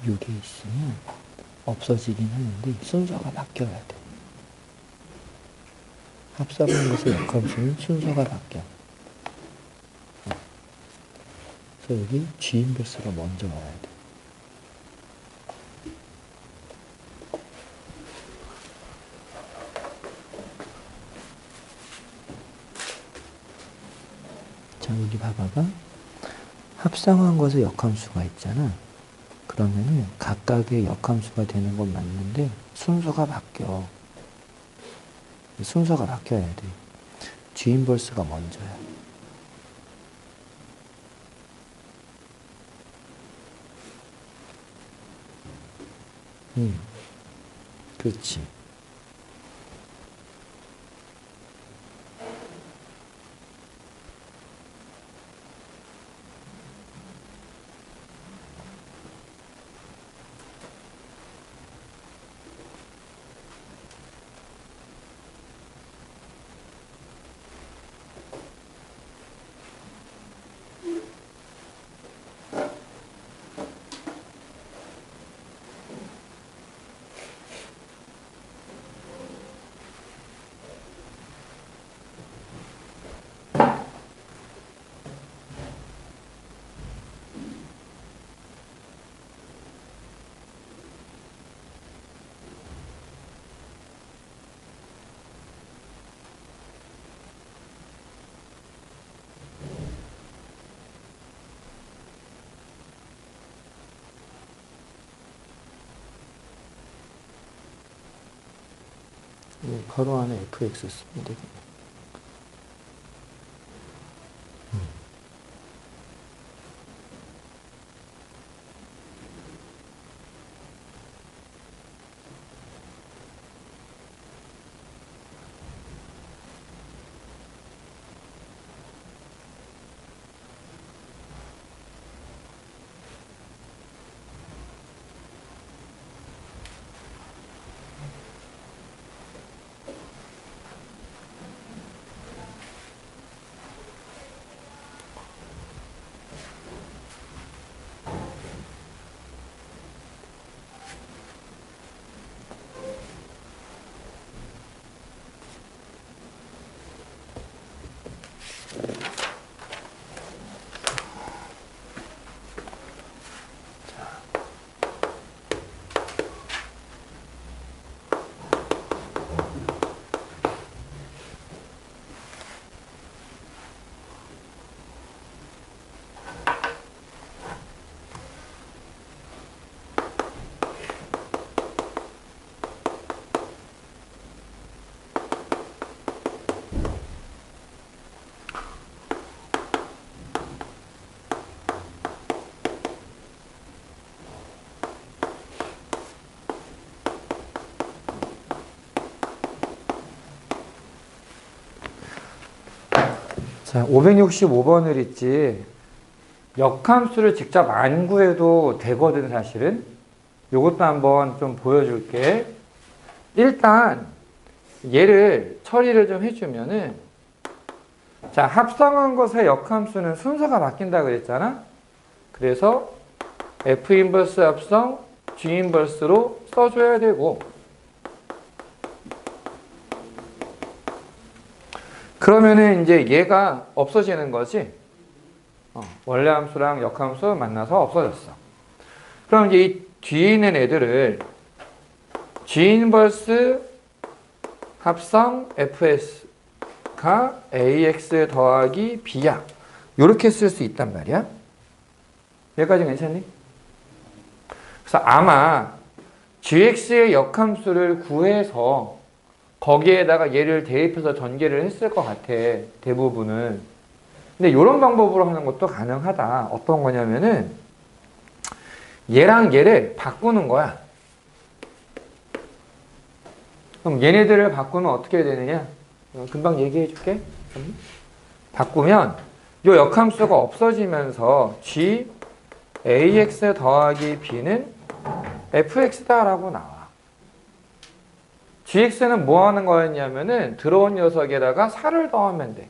이게 있으면 없어지긴 하는데 순서가 바뀌어야 돼. 합성한 것의 역함수는 순서가 바뀌어. 그래서 여기 G 인버스가 먼저 와야 돼. 자, 여기 봐봐봐. 합성한 것의 역함수가 있잖아. 그러면은 각각의 역함수가 되는 건 맞는데 순서가 바뀌어. 순서가 바뀌어야 돼. G 인버스가 먼저야. 그렇지. 바로 안에 fx 쓰면 되겠네. 자, 565번을 있지. 역함수를 직접 안 구해도 되거든, 사실은. 요것도 한번 좀 보여줄게. 일단, 얘를 처리를 좀 해주면은, 자, 합성한 것의 역함수는 순서가 바뀐다 그랬잖아? 그래서, F 인버스 합성, G 인버스로 써줘야 되고, 그러면은 이제 얘가 없어지는 거지. 원래 함수랑 역함수 만나서 없어졌어. 그럼 이제 이 뒤에 있는 애들을 G 인버스 합성 FS가 AX 더하기 B야. 이렇게 쓸 수 있단 말이야. 여기까지 괜찮니? 그래서 아마 GX의 역함수를 구해서 거기에다가 얘를 대입해서 전개를 했을 것 같아. 대부분은. 근데 이런 방법으로 하는 것도 가능하다. 어떤 거냐면은 얘랑 얘를 바꾸는 거야. 그럼 얘네들을 바꾸면 어떻게 되느냐? 금방 얘기해 줄게. 바꾸면 이 역함수가 없어지면서 G AX 더하기 B는 FX다라고 나와. GX는 뭐 하는 거였냐면은 들어온 녀석에다가 4를 더하면 돼.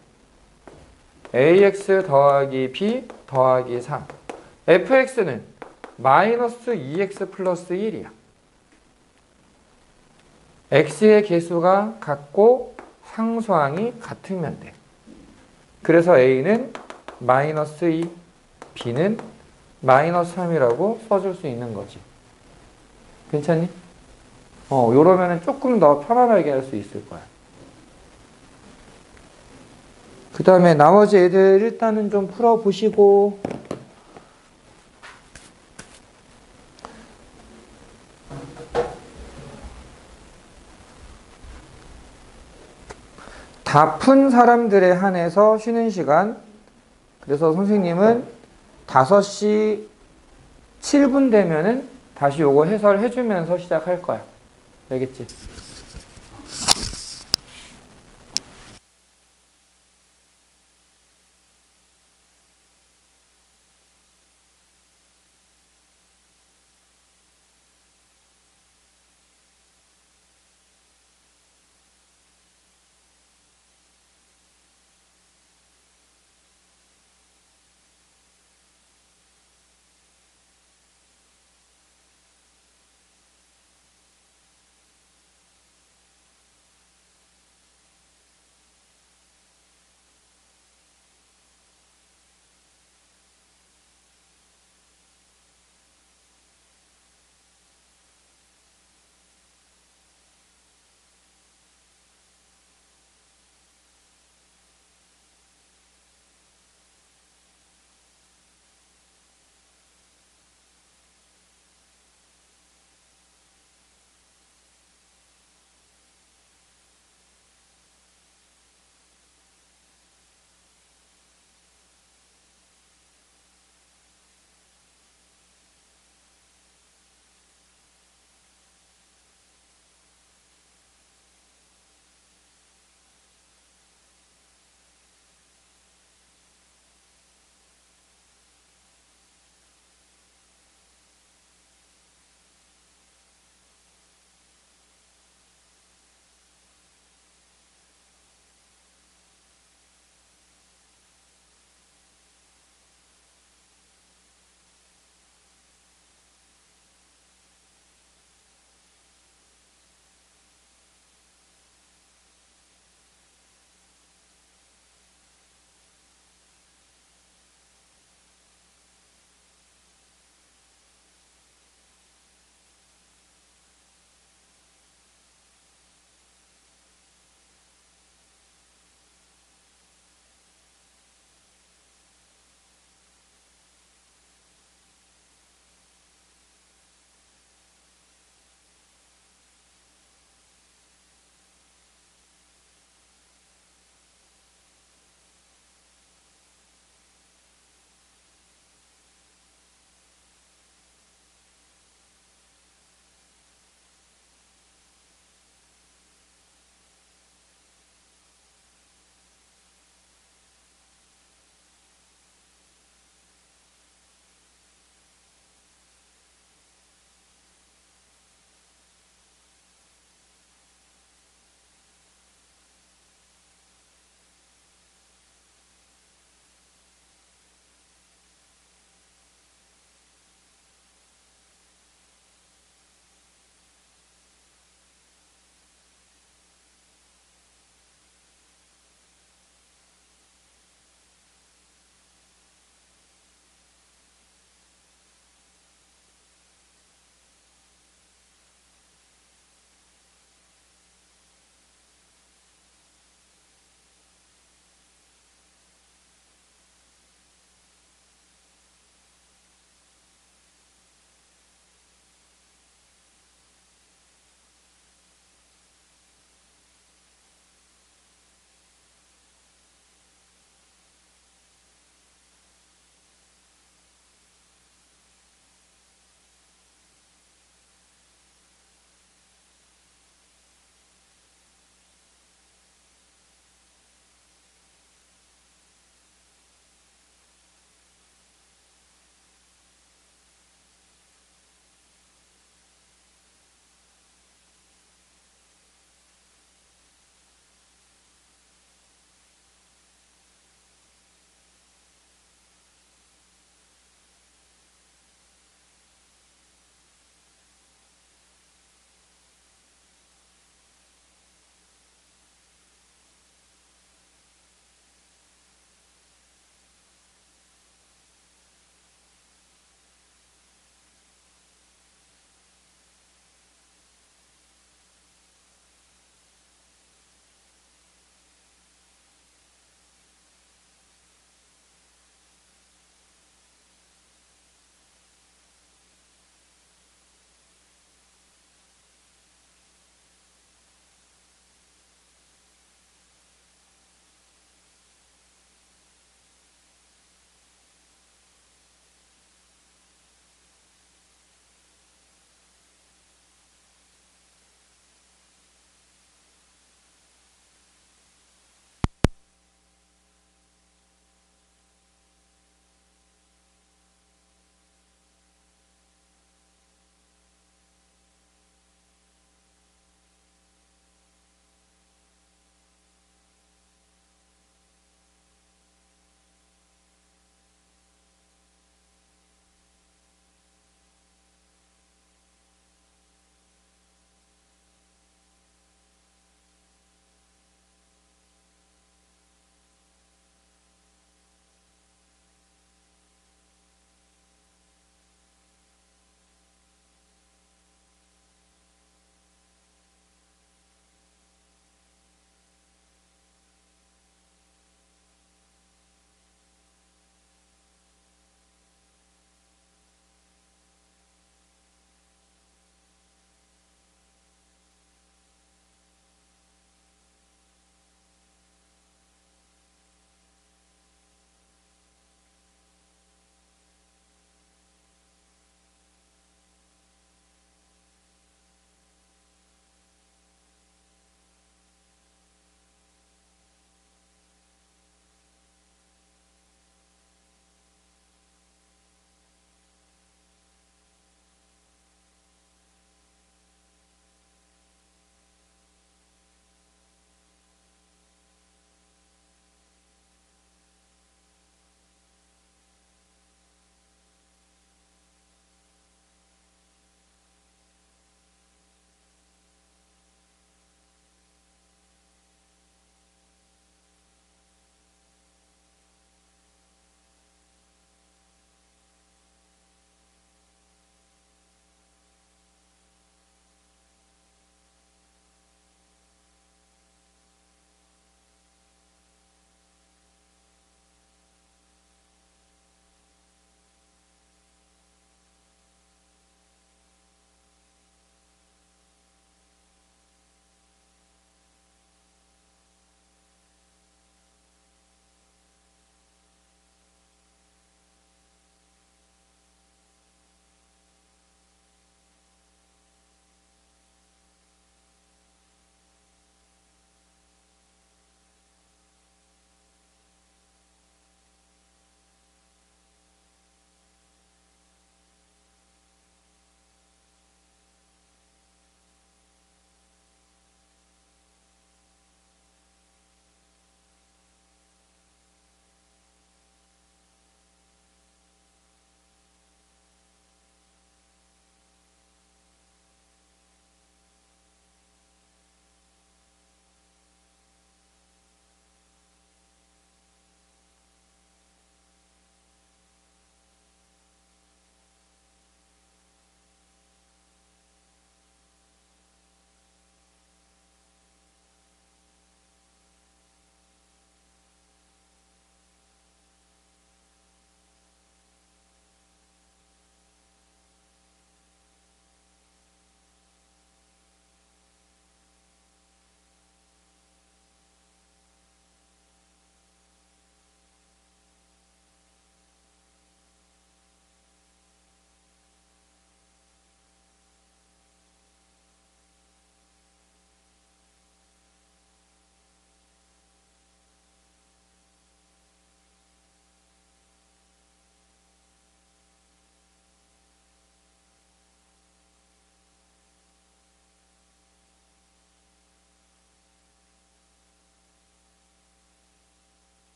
AX 더하기 B 더하기 3. FX는 마이너스 2x 플러스 1이야. x의 개수가 같고 상수항이 같으면 돼. 그래서 a는 마이너스 2, b는 마이너스 3이라고 써줄 수 있는 거지. 괜찮니? 요러면은 조금 더 편안하게 할 수 있을 거야. 그 다음에 나머지 애들 일단은 좀 풀어보시고, 다 푼 사람들에 한해서 쉬는 시간. 그래서 선생님은 5시 7분 되면은 다시 요거 해설해주면서 시작할 거야. 알겠지?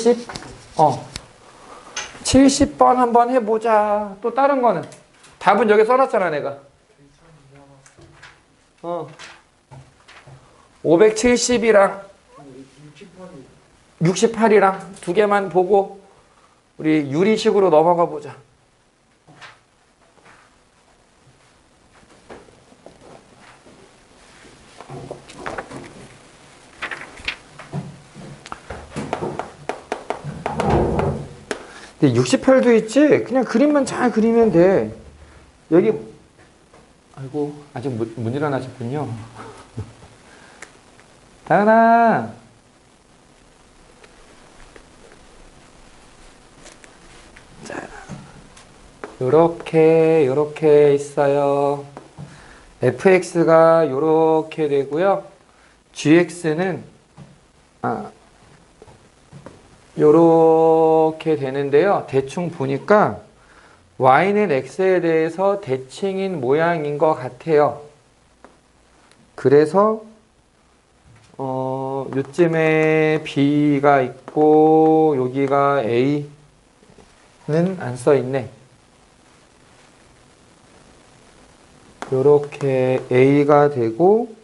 10? 70번 한번 해보자. 또 다른 거는? 답은 여기 써놨잖아, 내가. 570이랑 68이랑 두 개만 보고 우리 유리식으로 넘어가 보자. 근데 68도 있지? 그냥 그림만 잘 그리면 돼. 여기, 아이고, 아직 못 일어나셨군요. 다은아. 자, 요렇게 있어요. fx가 요렇게 되고요. gx는, 요렇게 되는데요. 대충 보니까 y는 x에 대해서 대칭인 모양인 것 같아요. 그래서 요쯤에 b가 있고 여기가 a는 안 써 있네. 요렇게 a가 되고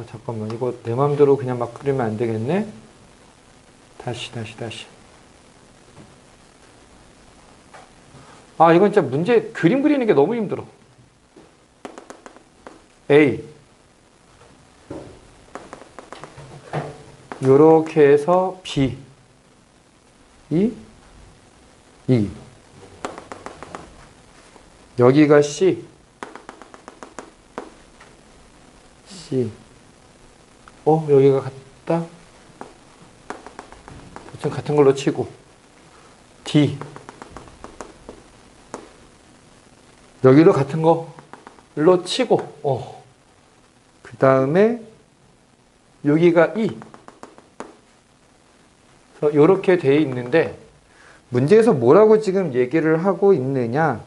잠깐만, 이거 내 맘대로 그냥 막 그리면 안 되겠네. 다시. 이건 진짜 문제 그림 그리는 게 너무 힘들어. A 요렇게 해서 B E 여기가 C 여기가 같다. 대충 같은 걸로 치고 D 여기도 같은 걸로 치고 그 다음에 여기가 E 이렇게 돼 있는데 문제에서 뭐라고 지금 얘기를 하고 있느냐.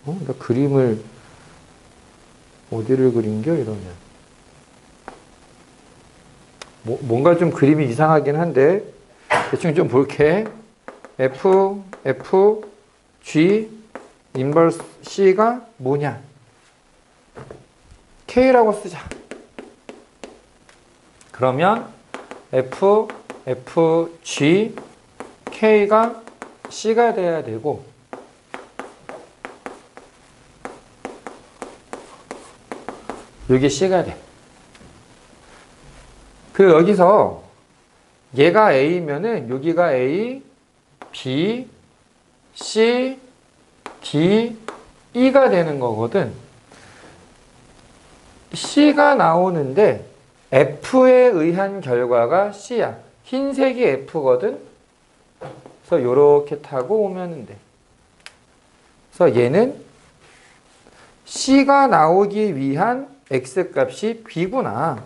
나 그림을 어디를 그린겨 이러면 뭔가 좀 그림이 이상하긴 한데 대충 좀 볼게. F, G, 인버스 C가 뭐냐? K라고 쓰자. 그러면 F, G, K가 C가 돼야 되고 여기 C가 돼. 여기서 얘가 A면은 여기가 A, B, C, D, E가 되는 거거든. C가 나오는데 F에 의한 결과가 C야. 흰색이 F거든. 그래서 이렇게 타고 오면 돼. 그래서 얘는 C가 나오기 위한 X값이 B구나.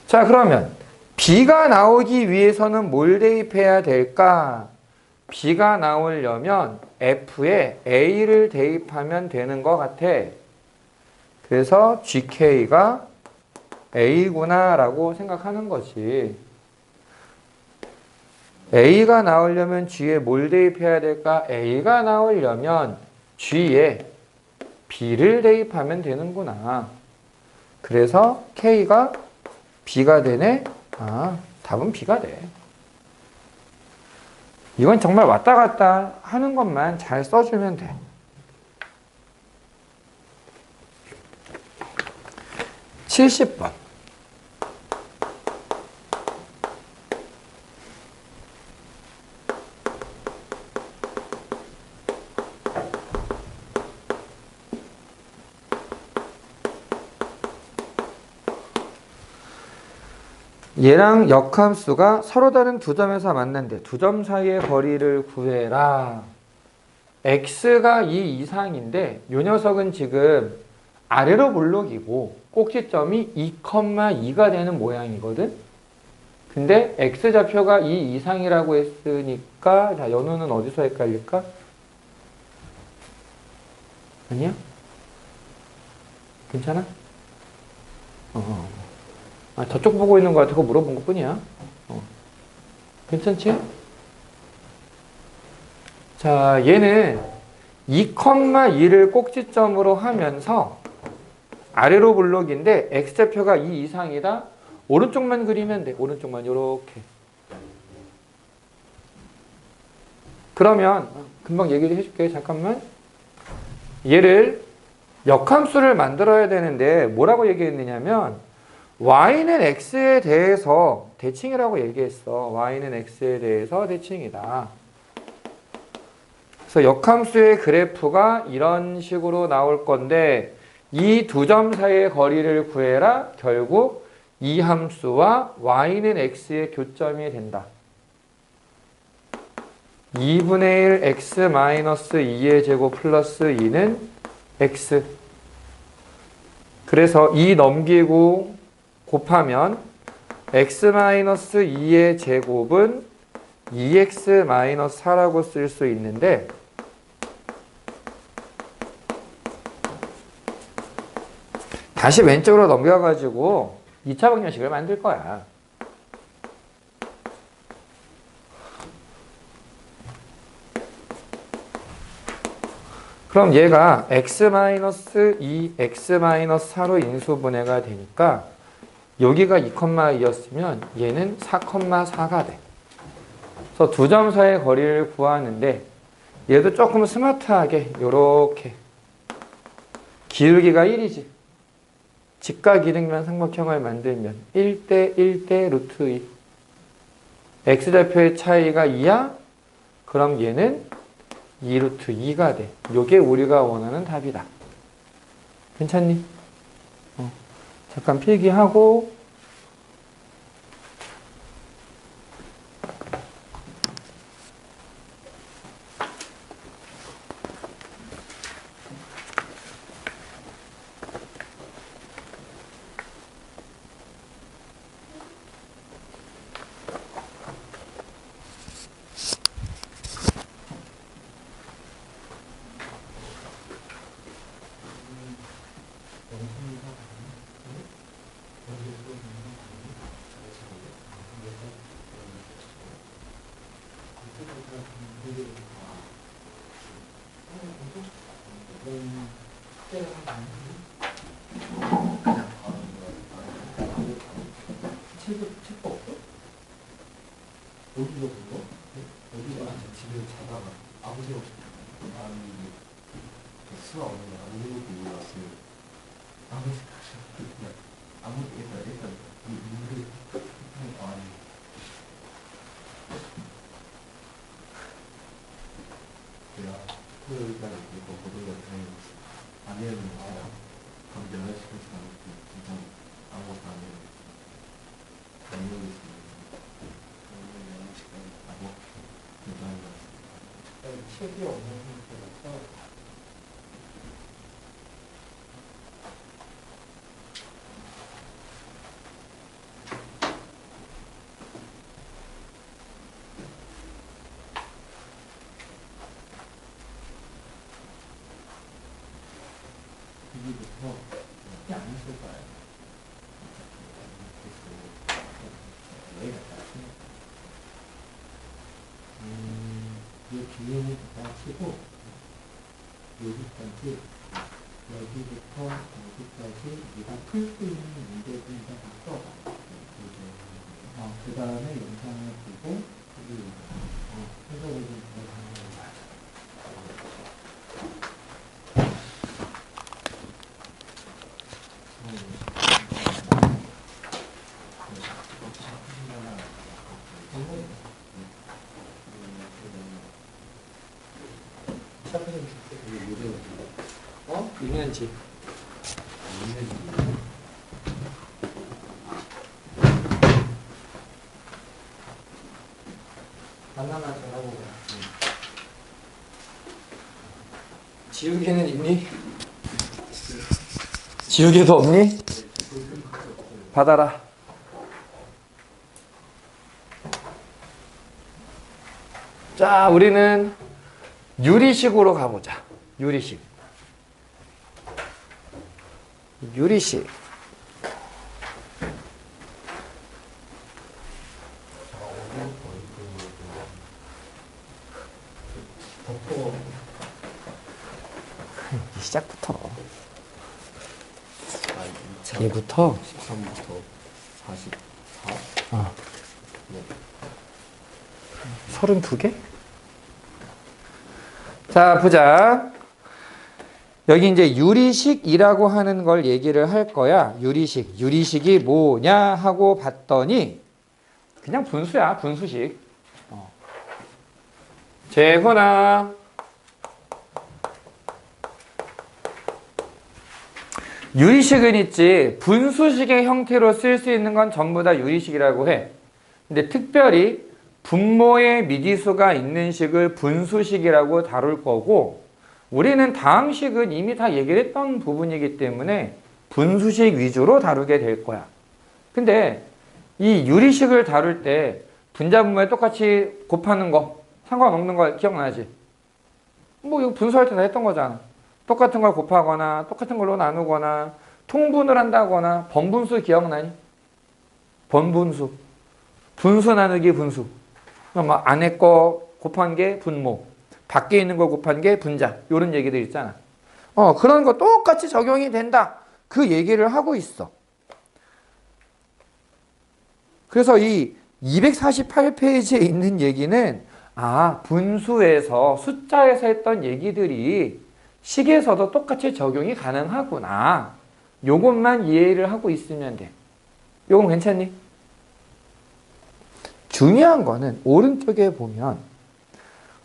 자, 그러면 B가 나오기 위해서는 뭘 대입해야 될까? B가 나오려면 F에 A를 대입하면 되는 것 같아. 그래서 GK가 A구나 라고 생각하는 거지. A가 나오려면 G에 뭘 대입해야 될까? A가 나오려면 G에 B를 대입하면 되는구나. 그래서 K가 B가 되네? 답은 B가 돼. 이건 정말 왔다 갔다 하는 것만 잘 써주면 돼. 70번. 얘랑 역함수가 서로 다른 두 점에서 만난대. 두 점 사이의 거리를 구해라. x가 2 이상인데 이 녀석은 지금 아래로 볼록이고 꼭지점이 2,2가 되는 모양이거든. 근데 x좌표가 2 이상이라고 했으니까 자, 연우는 어디서 헷갈릴까? 아니야? 괜찮아? 저쪽 보고 있는 거 같아서 물어본 것 뿐이야. 괜찮지? 자, 얘는 2,2를 꼭지점으로 하면서 아래로 블록인데 x좌표가 2 이상이다. 오른쪽만 그리면 돼. 오른쪽만 이렇게. 그러면 금방 얘기를 해줄게. 잠깐만. 얘를 역함수를 만들어야 되는데 뭐라고 얘기했느냐면 y는 x에 대해서 대칭이라고 얘기했어. y는 x에 대해서 대칭이다. 그래서 역함수의 그래프가 이런 식으로 나올 건데 이 두 점 사이의 거리를 구해라. 결국 이 함수와 y는 x의 교점이 된다. 2분의 1 x 마이너스 2의 제곱 플러스 2는 x. 그래서 2 넘기고 곱하면 x 마이너스 2의 제곱은 2x 마이너스 4라고 쓸 수 있는데 다시 왼쪽으로 넘겨가지고 2차 방정식을 만들 거야. 그럼 얘가 x-2, x-4로 인수분해가 되니까 여기가 2,2였으면 얘는 4,4가 돼. 그래서 두 점 사이의 거리를 구하는데 얘도 조금 스마트하게 요렇게 기울기가 1이지. 직각 이등변 삼각형을 만들면 1대 1대 루트 2. x좌표의 차이가 2야? 그럼 얘는 2 루트 2가 돼. 요게 우리가 원하는 답이다. 괜찮니? 잠깐 필기하고 책이 없는 상태라서 여기부터 이렇게 안 쓸 거예요. 여기가 이 뒤에는 다 치고 여기까지 여기부터 여기까지 네가 풀 수 있는 문제들을 다 써봐. 그 다음에 영상을 보고 해석을 좀 들어가는 거 맞아. 있는지. 하나만 전화보고. 지우개는 있니? 지우개도 없니? 받아라. 자, 우리는 유리식으로 가보자. 유리식. 유리식. 시작부터. 얘부터 13부터 44. 32개? 자, 보자. 여기 이제 유리식이라고 하는 걸 얘기를 할 거야. 유리식. 유리식이 뭐냐 하고 봤더니 그냥 분수야, 분수식. 재훈아. 유리식은 있지, 분수식의 형태로 쓸 수 있는 건 전부 다 유리식이라고 해. 근데 특별히 분모의 미지수가 있는 식을 분수식이라고 다룰 거고, 우리는 다음 식은 이미 다 얘기를 했던 부분이기 때문에 분수식 위주로 다루게 될 거야. 근데 이 유리식을 다룰 때 분자분모에 똑같이 곱하는 거 상관없는 거 기억나지? 뭐 이거 분수할 때 다 했던 거잖아. 똑같은 걸 곱하거나 똑같은 걸로 나누거나 통분을 한다거나 번분수 기억나니? 번분수. 분수 나누기 분수. 그러니까 안에 거 곱한 게 분모, 밖에 있는 거 곱한 게 분자, 이런 얘기들 있잖아. 그런 거 똑같이 적용이 된다, 그 얘기를 하고 있어. 그래서 이 248페이지에 있는 얘기는 분수에서 숫자에서 했던 얘기들이 식에서도 똑같이 적용이 가능하구나, 요것만 이해를 하고 있으면 돼. 요건 괜찮니? 중요한 거는 오른쪽에 보면,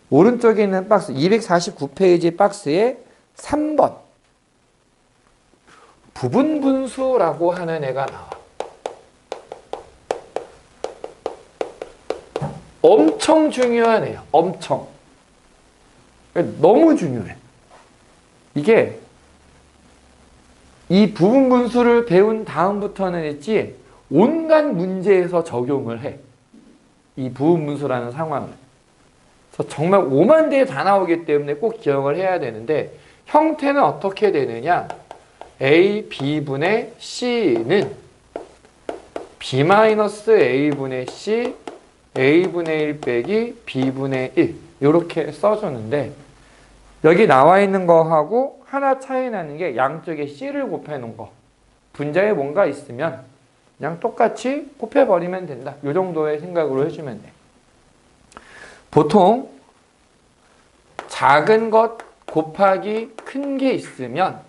오른쪽에 있는 박스 249페이지 박스에 3번 부분분수라고 하는 애가 나와. 엄청 중요한 애야. 엄청. 너무 중요해. 이게 이 부분분수를 배운 다음부터는 있지, 온갖 문제에서 적용을 해. 이 부분분수라는 상황을. 그래서 정말 오만 대에 다 나오기 때문에 꼭 기억을 해야 되는데, 형태는 어떻게 되느냐? A, B분의 C는 B-A분의 C, A분의 1 빼기 B분의 1, 이렇게 써주는데, 여기 나와 있는 거하고 하나 차이 나는 게 양쪽에 C를 곱해 놓은 거. 분자에 뭔가 있으면 그냥 똑같이 곱해버리면 된다, 이 정도의 생각으로 해주면 돼. 보통 작은 것 곱하기 큰 게 있으면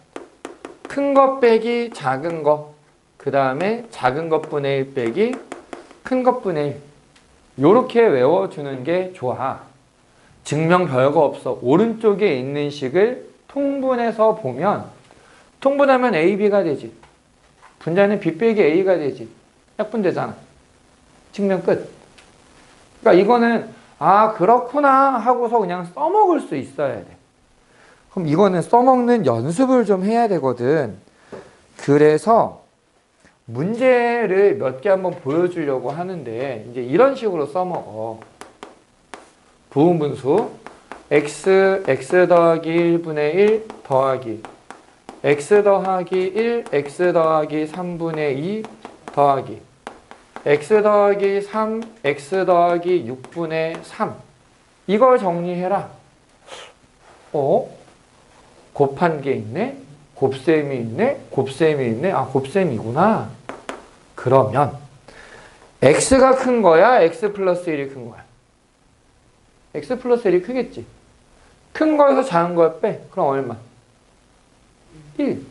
큰 것 빼기 작은 것, 그 다음에 작은 것분의 1 빼기 큰 것분의 1, 요렇게 외워주는 게 좋아. 증명 별거 없어. 오른쪽에 있는 식을 통분해서 보면, 통분하면 A, B가 되지. 분자는 B 빼기 A가 되지. 약분되잖아. 증명 끝. 그러니까 이거는 그렇구나 하고서 그냥 써먹을 수 있어야 돼. 그럼 이거는 써먹는 연습을 좀 해야 되거든. 그래서 문제를 몇 개 한번 보여주려고 하는데, 이제 이런 식으로 써먹어. 부분분수 x 더하기 1분의 1 더하기 x 더하기 1 x 더하기 3분의 2 더하기 x 더하기 3 x 더하기 6분의 3, 이걸 정리해라. 곱한 게 있네, 곱셈이 있네, 곱셈이 있네, 곱셈이구나. 그러면 x가 큰 거야, x 플러스 1이 큰 거야? x 플러스 1이 크겠지. 큰 거에서 작은 걸 빼. 그럼 얼마? 1.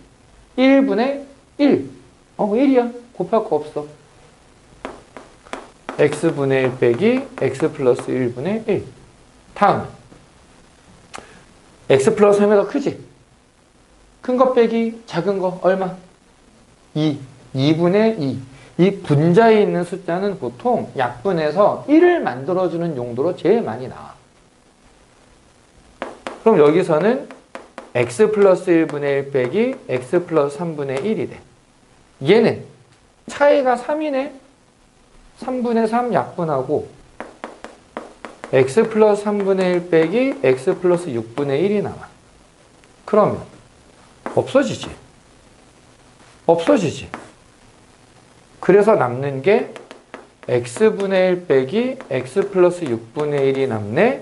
1분의 1. 1이야. 곱할 거 없어. x분의 1 빼기 x 플러스 1분의 1. 다음. x 플러스 3이 더 크지? 큰 거 빼기 작은 거 얼마? 2. 2분의 2. 이 분자에 있는 숫자는 보통 약분해서 1을 만들어주는 용도로 제일 많이 나와. 그럼 여기서는 x 플러스 1분의 1 빼기 x 플러스 3분의 1이 돼. 얘는 차이가 3이네. 3분의 3 약분하고 x 플러스 3분의 1 빼기 x 플러스 6분의 1이 나와. 그러면 없어지지. 없어지지. 그래서 남는 게 x분의 1 빼기 x 플러스 6분의 1이 남네.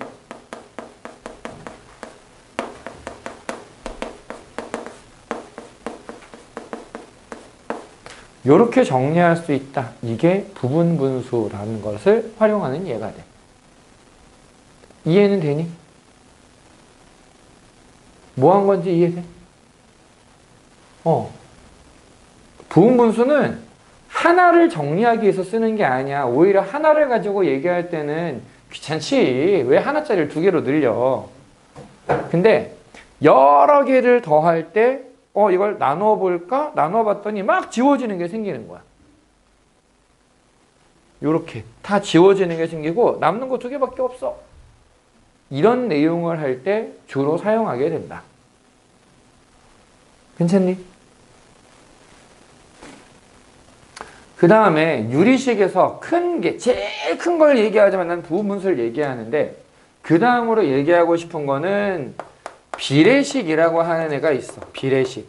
요렇게 정리할 수 있다. 이게 부분분수라는 것을 활용하는 예가 돼. 이해는 되니? 뭐 한 건지 이해돼? 부분분수는 하나를 정리하기 위해서 쓰는 게 아니야. 오히려 하나를 가지고 얘기할 때는 귀찮지. 왜 하나짜리를 두 개로 늘려? 근데 여러 개를 더할 때 이걸 나눠 볼까? 나눠 봤더니 막 지워지는 게 생기는 거야. 요렇게 다 지워지는 게 생기고 남는 거 두 개밖에 없어. 이런 내용을 할 때 주로 사용하게 된다. 괜찮니? 그 다음에 유리식에서 큰 게, 제일 큰 걸 얘기하자면 난 부분분수를 얘기하는데, 그 다음으로 얘기하고 싶은 거는 비례식이라고 하는 애가 있어. 비례식.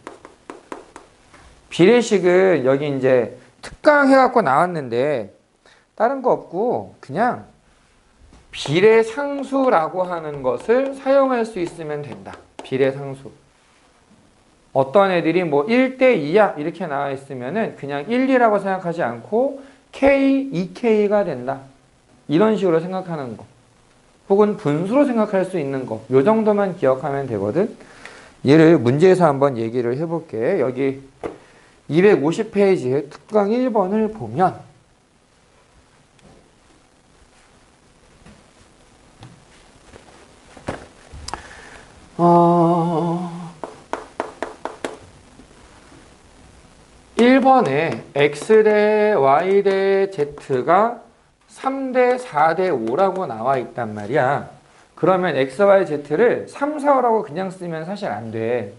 비례식은 여기 이제 특강 해갖고 나왔는데, 다른 거 없고, 그냥 비례상수라고 하는 것을 사용할 수 있으면 된다. 비례상수. 어떤 애들이 뭐 1대 2야 이렇게 나와 있으면은 그냥 1, 2라고 생각하지 않고 K, 2K가 된다. 이런 식으로 생각하는 거. 혹은 분수로 생각할 수 있는 거. 요 정도만 기억하면 되거든. 얘를 문제에서 한번 얘기를 해볼게. 여기 250페이지에 특강 1번을 보면 어... 1번에 X대 Y대 Z가 3대 4대 5라고 나와 있단 말이야. 그러면 X, Y, Z를 3, 4, 5라고 그냥 쓰면 사실 안 돼.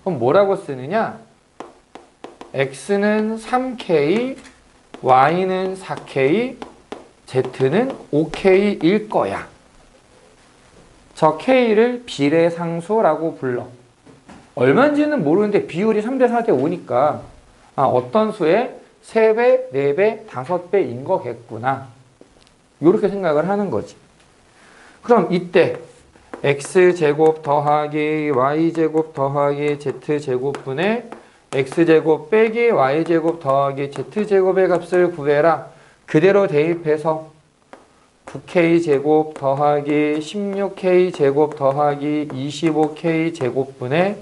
그럼 뭐라고 쓰느냐? X는 3K, Y는 4K, Z는 5K일 거야. 저 K를 비례상수라고 불러. 얼마인지는 모르는데 비율이 3대 4대 5니까 어떤 수의 3배, 4배, 5배인 거겠구나. 이렇게 생각을 하는 거지. 그럼 이때 x제곱 더하기 y제곱 더하기 z제곱분의 x제곱 빼기 y제곱 더하기 z제곱의 값을 구해라. 그대로 대입해서 9k제곱 더하기 16k제곱 더하기 25k제곱분의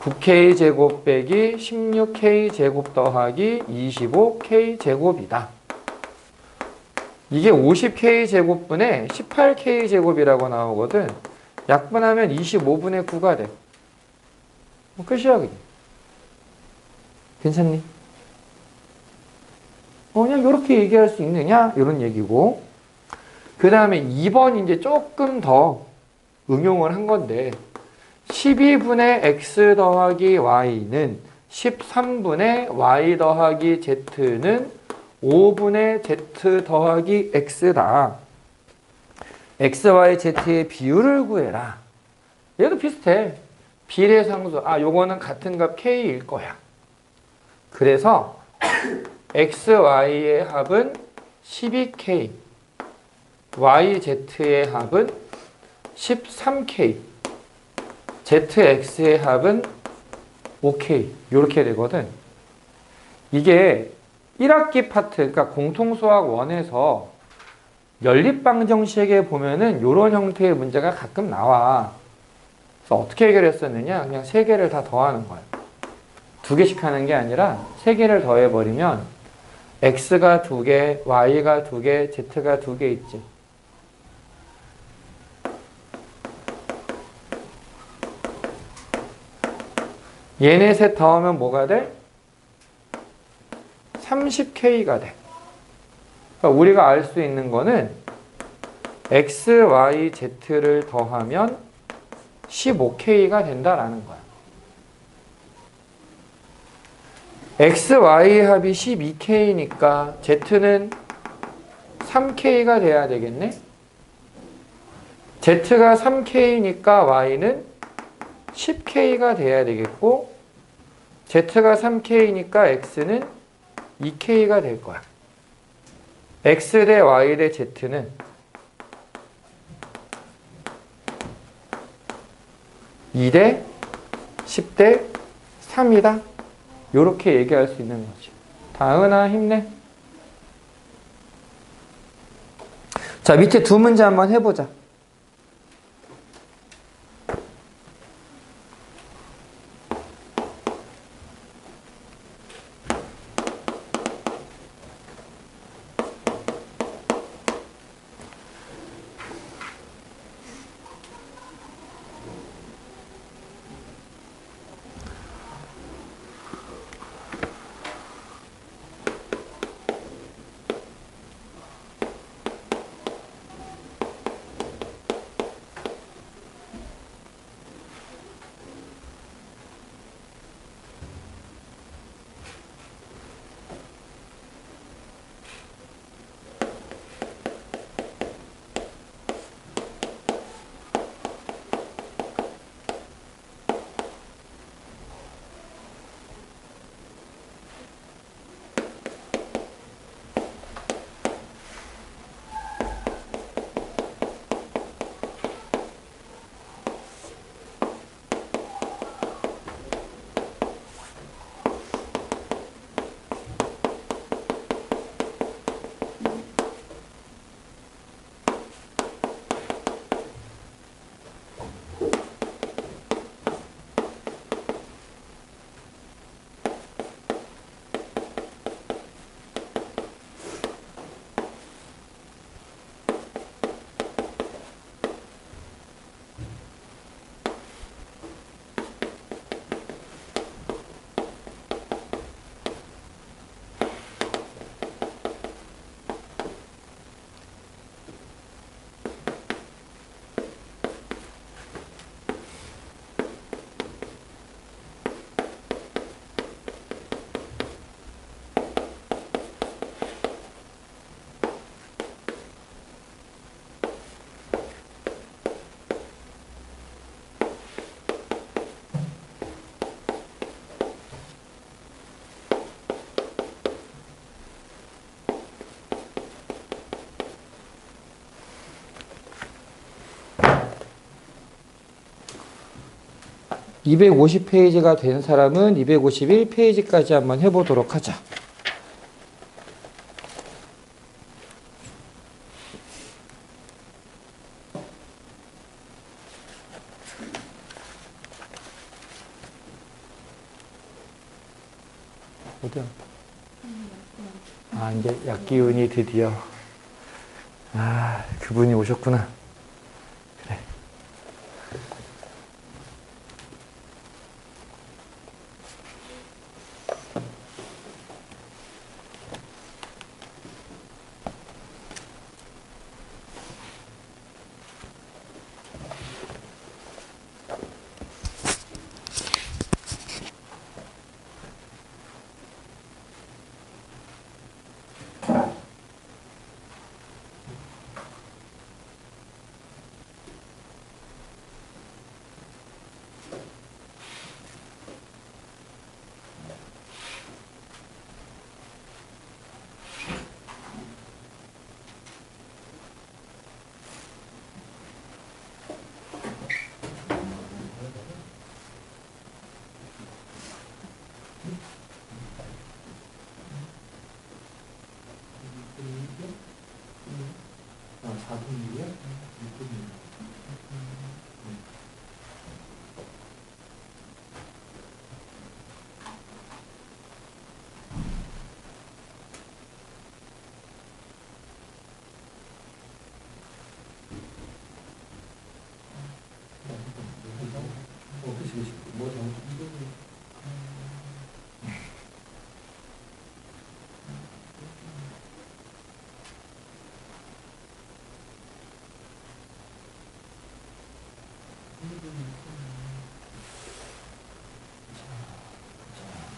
9k제곱 빼기 16k제곱 더하기 25k제곱이다. 이게 50k제곱분의 18k제곱이라고 나오거든. 약분하면 25분의 9가 돼. 끝이야, 그게. 괜찮니? 그냥 이렇게 얘기할 수 있느냐? 이런 얘기고. 그 다음에 2번 이제 조금 더 응용을 한 건데, 12분의 x 더하기 y는 13분의 y 더하기 z는 5분의 z 더하기 x다. x, y, z의 비율을 구해라. 얘도 비슷해. 비례상수. 요거는 같은 값 k일 거야. 그래서 x, y의 합은 12k, y, z의 합은 13k, zx의 합은 5k. 이렇게 되거든. 이게 1학기 파트, 그러니까 공통수학 1에서 연립방정식에 보면은 이런 형태의 문제가 가끔 나와. 그래서 어떻게 해결했었느냐? 그냥 3개를 다 더하는 거야. 2개씩 하는 게 아니라 3개를 더해버리면 x가 2개, y가 2개, z가 2개 있지. 얘네 셋 더하면 뭐가 돼? 30k가 돼. 그러니까 우리가 알 수 있는 거는 x, y, z를 더하면 15k가 된다라는 거야. x, y 합이 12k니까 z는 3k가 돼야 되겠네? z가 3k니까 y는 10k가 돼야 되겠고, z가 3k니까 x는 2k가 될 거야. x 대 y 대 z는 2대 10대 3이다. 요렇게 얘기할 수 있는 거지. 다은아 힘내. 자, 밑에 두 문제 한번 해보자. (250페이지가) 된 사람은 251페이지까지 한번 해보도록 하자. 어디야? 아, 이제 약기운이 드디어. 아, 그분이 오셨구나. 그래.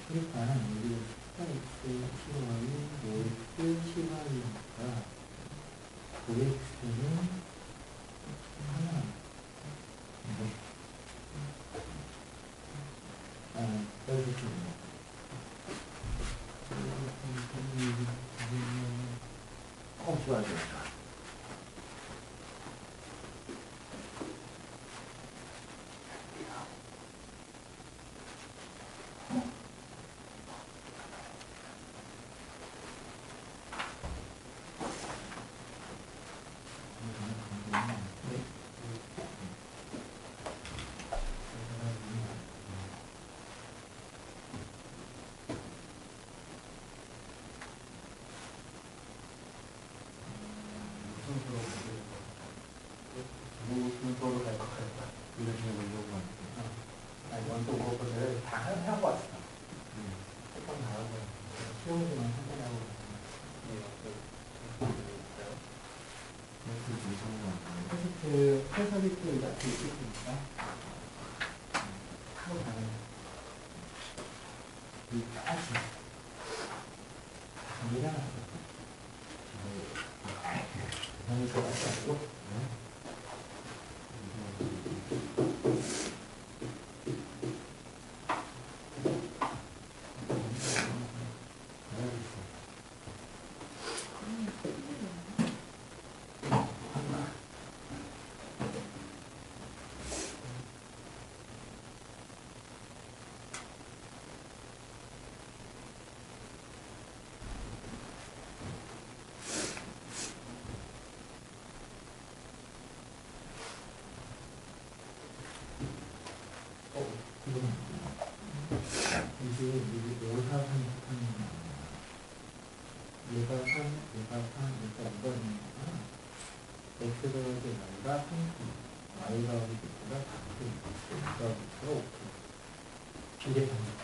그러니까 우리 x, y, x 시간이니까 9x는 하나. 좋아, 좋아. 순서로 갈 것 같다. 이런 식으로 이런 거 같아. 아니, 원도 그것을 다 하고 왔어. 조금 다 하고 왔어. 시험지만 한번 하고 왔어. 테스트, 해설이 같이 있겠습니까? 하고 가는 이 까지. 미안하다. 너무 좋았어. 이게 오사산 얘가 이거 있는 거구나. X가 어디 Y가 3, Y가 어디 X가 4, X가 어디 5. 비례합니다.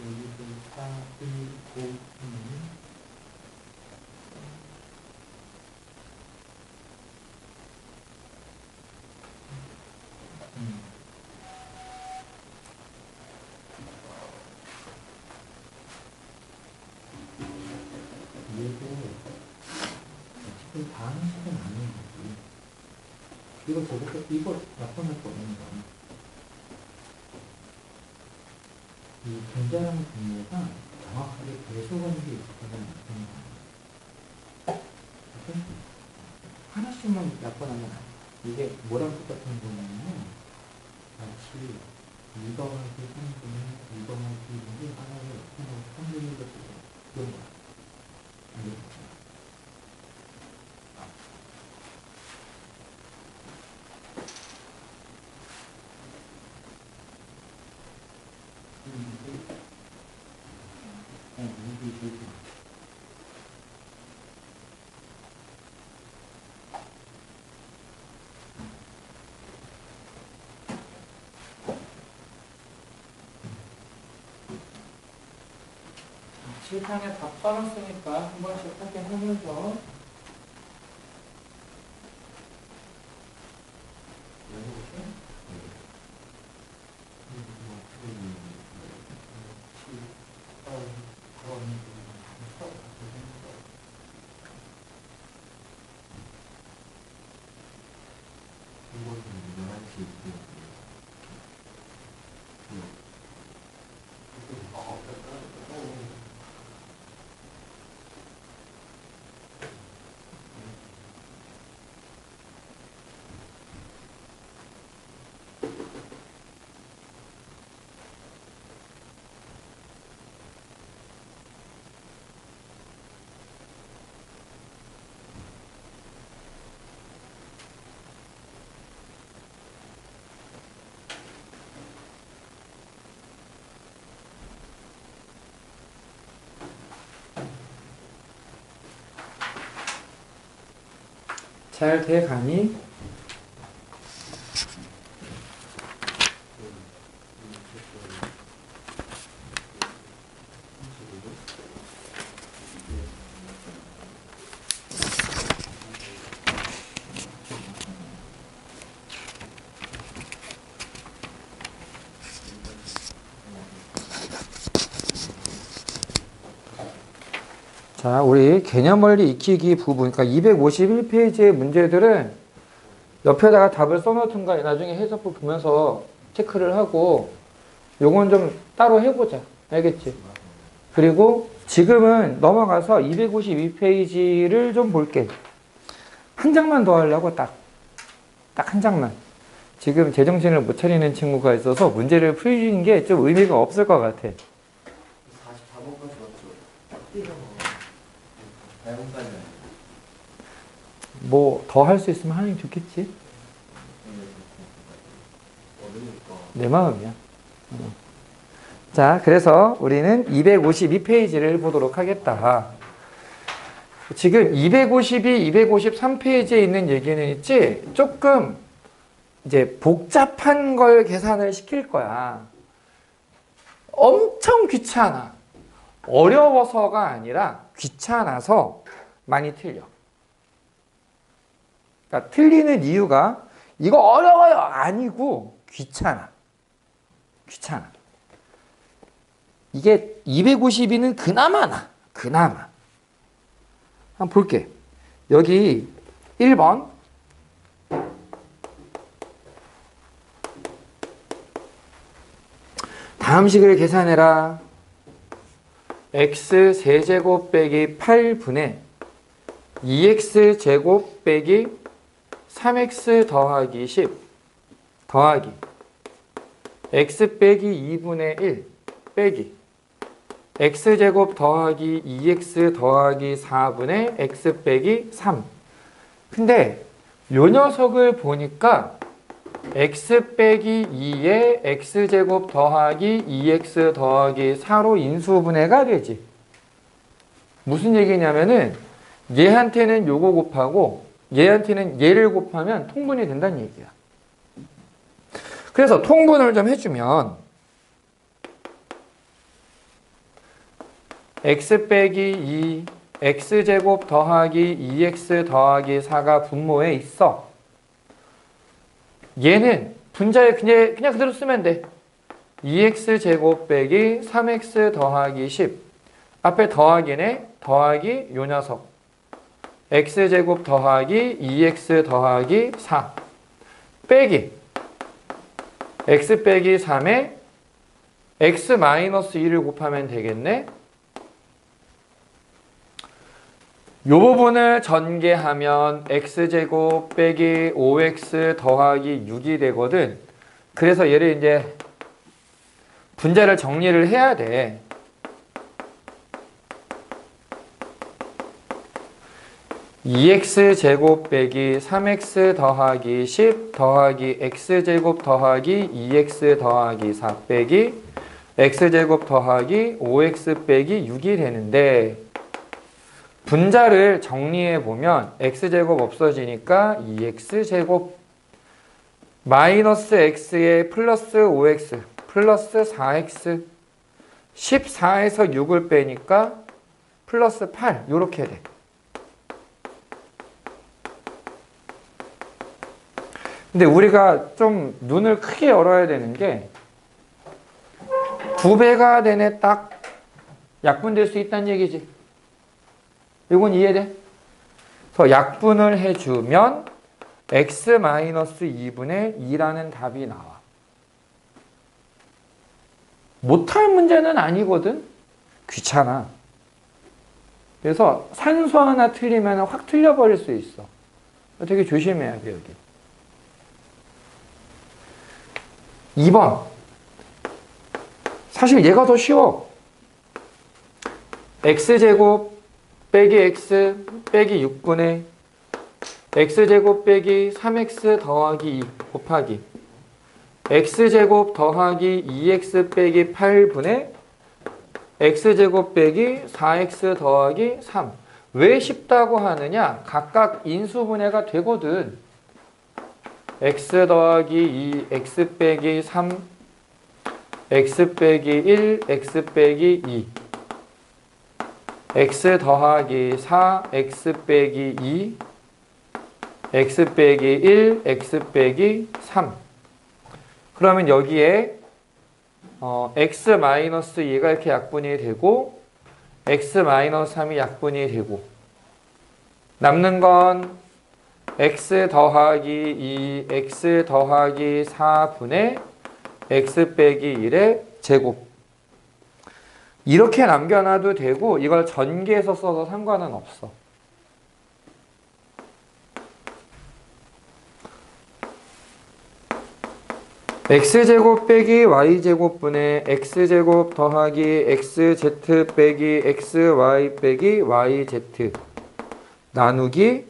여기서 4, 1, 9, 2 얘도 어차피 다 하는 식은 아닌 거지. 이거 저것도 이거 나타날 거 없는 거야. 이 분자라는 분모가 정확하게 배수관계 있어서는 안 되는 거야. 그래서 하나씩만 나타나면 안 돼. 이게 뭐랑 똑같은 거냐면 마치 2 더하기 3분의 2 더하기 2이 하나를 나타나고 3분의 1을 그런 거야. 알겠죠? 실상에 다 써놨으니까 한 번씩 확인하면서 잘 돼가니? 자, 우리 개념원리 익히기 부분, 그러니까 251페이지의 문제들은 옆에다가 답을 써놓든가 나중에 해석부 보면서 체크를 하고 요건 좀 따로 해보자. 알겠지? 그리고 지금은 넘어가서 252페이지를 좀 볼게. 한 장만 더 하려고 딱 한 장만. 지금 제정신을 못 차리는 친구가 있어서 문제를 풀리는 게 좀 의미가 없을 것 같아. 44번까지 왔죠. 뭐 더 할 수 있으면 하는 게 좋겠지? 내 마음이야. 자, 그래서 우리는 252페이지를 보도록 하겠다. 지금 252, 253페이지에 있는 얘기는 있지? 조금 이제 복잡한 걸 계산을 시킬 거야. 엄청 귀찮아. 어려워서가 아니라 귀찮아서 많이 틀려. 그러니까 틀리는 이유가 이거 어려워요 아니고 귀찮아. 이게 252는 그나마 나. 그나마. 한번 볼게. 여기 1번 다음 식을 계산해라. x 세제곱 빼기 8분의 2x 제곱 빼기 3x 더하기 10 더하기 x 빼기 2분의 1 빼기 x제곱 더하기 2x 더하기 4분의 x 빼기 3. 근데 요 녀석을 보니까 x 빼기 2에 x제곱 더하기 2x 더하기 4로 인수분해가 되지. 무슨 얘기냐면은 얘한테는 요거 곱하고 얘한테는 얘를 곱하면 통분이 된다는 얘기야. 그래서 통분을 좀 해주면 x 빼기 2 x제곱 더하기 2x 더하기 4가 분모에 있어. 얘는 분자에 그냥 그대로 쓰면 돼. 2x제곱 빼기 3x 더하기 10 앞에 더하기네. 더하기 요 녀석 x제곱 더하기 2x 더하기 4 빼기 x 빼기 3에 x 마이너스 2를 곱하면 되겠네. 요 부분을 전개하면 x제곱 빼기 5x 더하기 6이 되거든. 그래서 얘를 이제 분자를 정리를 해야 돼. (2x) 빼기 3x 더하기 10 더하기 x제곱 더하기 2x 더하기 4 빼기 x제곱 더하기 5x 빼기 6이 되는데 분자를 정리해보면 x제곱 없어지니까 2x제곱 마이너스 x에 플러스 5x 플러스 4x 14에서 6을 빼니까 플러스 8 요렇게 돼. 근데 우리가 좀 눈을 크게 열어야 되는 게 2배가 되네 딱 약분될 수 있다는 얘기지. 이건 이해돼? 그래서 약분을 해주면 x-2분의 2라는 답이 나와. 못할 문제는 아니거든. 귀찮아. 그래서 산수 하나 틀리면 확 틀려버릴 수 있어. 되게 조심해야 돼, 여기. 2번. 사실 얘가 더 쉬워. x제곱 빼기 x 빼기 6분의 x제곱 빼기 3x 더하기 2 곱하기 x제곱 더하기 2x 빼기 8분의 x제곱 빼기 4x 더하기 3. 왜 쉽다고 하느냐? 각각 인수분해가 되거든. x 더하기 2, x 빼기 3, x 빼기 1, x 빼기 2, x 더하기 4, x 빼기 2, x 빼기 1, x 빼기 3. 그러면 여기에 x-2가 이렇게 약분이 되고 x-3이 약분이 되고 남는 건 x 더하기 2, x 더하기 4분의 x 빼기 1의 제곱. 이렇게 남겨놔도 되고 이걸 전개해서 써도 상관은 없어. x제곱 빼기 y제곱분의 x제곱 더하기 xz 빼기 xy 빼기 yz 나누기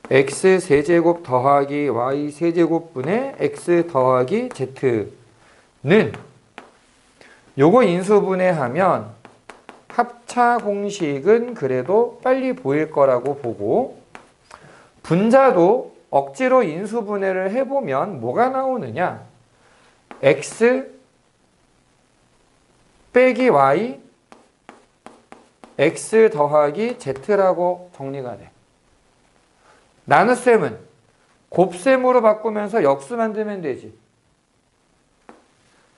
x세제곱 더하기 y세제곱분의 x 더하기 z는 요거 인수분해하면 합차 공식은 그래도 빨리 보일 거라고 보고 분자도 억지로 인수분해를 해보면 뭐가 나오느냐? x 빼기 y x 더하기 z라고 정리가 돼. 나눗셈은 곱셈으로 바꾸면서 역수 만들면 되지.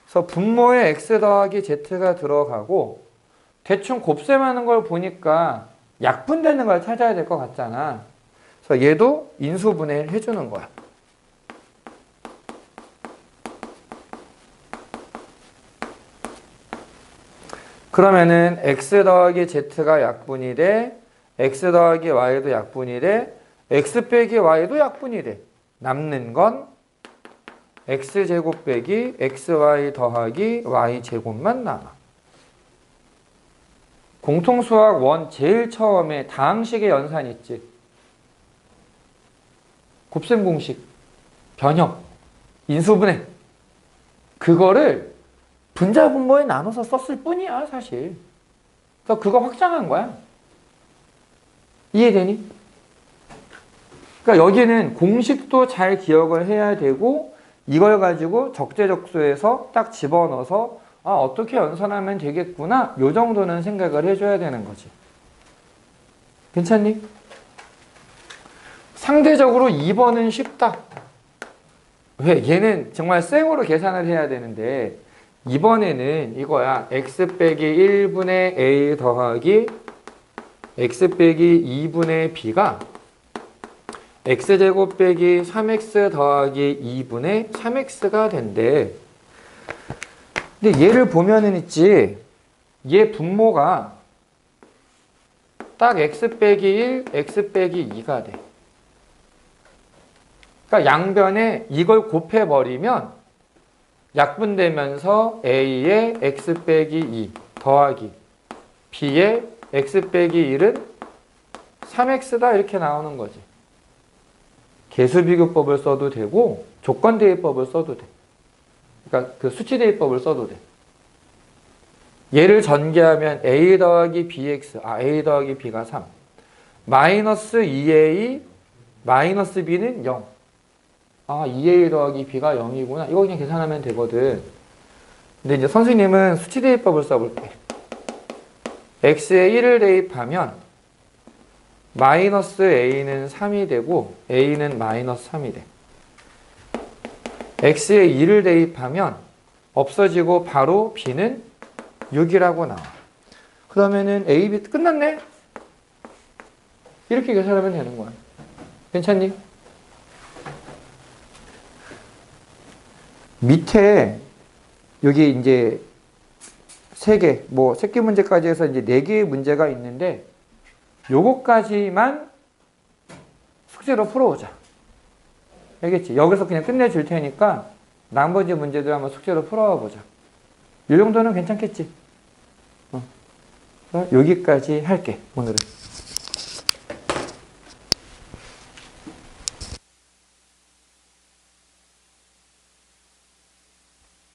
그래서 분모에 x 더하기 z가 들어가고 대충 곱셈하는 걸 보니까 약분되는 걸 찾아야 될 것 같잖아. 그래서 얘도 인수분해를 해주는 거야. 그러면은 x 더하기 z가 약분이 돼, x 더하기 y도 약분이 돼, x 빼기 y도 약분이 돼. 남는 건 x제곱 빼기 xy 더하기 y제곱만 남아. 공통수학 1 제일 처음에 다항식의 연산 있지. 곱셈 공식, 변형, 인수분해. 그거를 분자 분모에 나눠서 썼을 뿐이야, 사실. 그래서 그거 확장한 거야. 이해되니? 그러니까 여기는 공식도 잘 기억을 해야 되고 이걸 가지고 적재적소에서 딱 집어넣어서 어떻게 연산하면 되겠구나 요 정도는 생각을 해줘야 되는 거지. 괜찮니? 상대적으로 2번은 쉽다. 왜? 얘는 정말 생으로 계산을 해야 되는데 이번에는 이거야. x 빼기 1분의 a 더하기 x 빼기 2분의 b가 x제곱 빼기 3x 더하기 2분의 3x가 된대. 근데 얘를 보면은 있지. 얘 분모가 딱 x 빼기 1, x 빼기 2가 돼. 그러니까 양변에 이걸 곱해버리면 약분되면서 a의 x 빼기 2 더하기 b의 x 빼기 1은 3x다 이렇게 나오는 거지. 개수비교법을 써도 되고 조건대입법을 써도 돼. 그러니까 그 수치대입법을 써도 돼. 얘를 전개하면 a 더하기 bx, a 더하기 b가 3. 마이너스 2a 마이너스 b는 0. 2a 더하기 b가 0이구나. 이거 그냥 계산하면 되거든. 근데 이제 선생님은 수치대입법을 써볼게. x에 1을 대입하면 마이너스 a는 3이 되고 a는 마이너스 3이 돼. x에 2를 대입하면 없어지고 바로 b는 6이라고 나와. 그러면은 a, b 끝났네? 이렇게 계산하면 되는 거야. 괜찮니? 밑에 여기 이제 3개, 뭐 새끼 문제까지 해서 이제 4개의 문제가 있는데 요거까지만 숙제로 풀어오자. 알겠지? 여기서 그냥 끝내줄 테니까 나머지 문제들 한번 숙제로 풀어와 보자. 이 정도는 괜찮겠지? 여기까지 할게, 오늘은.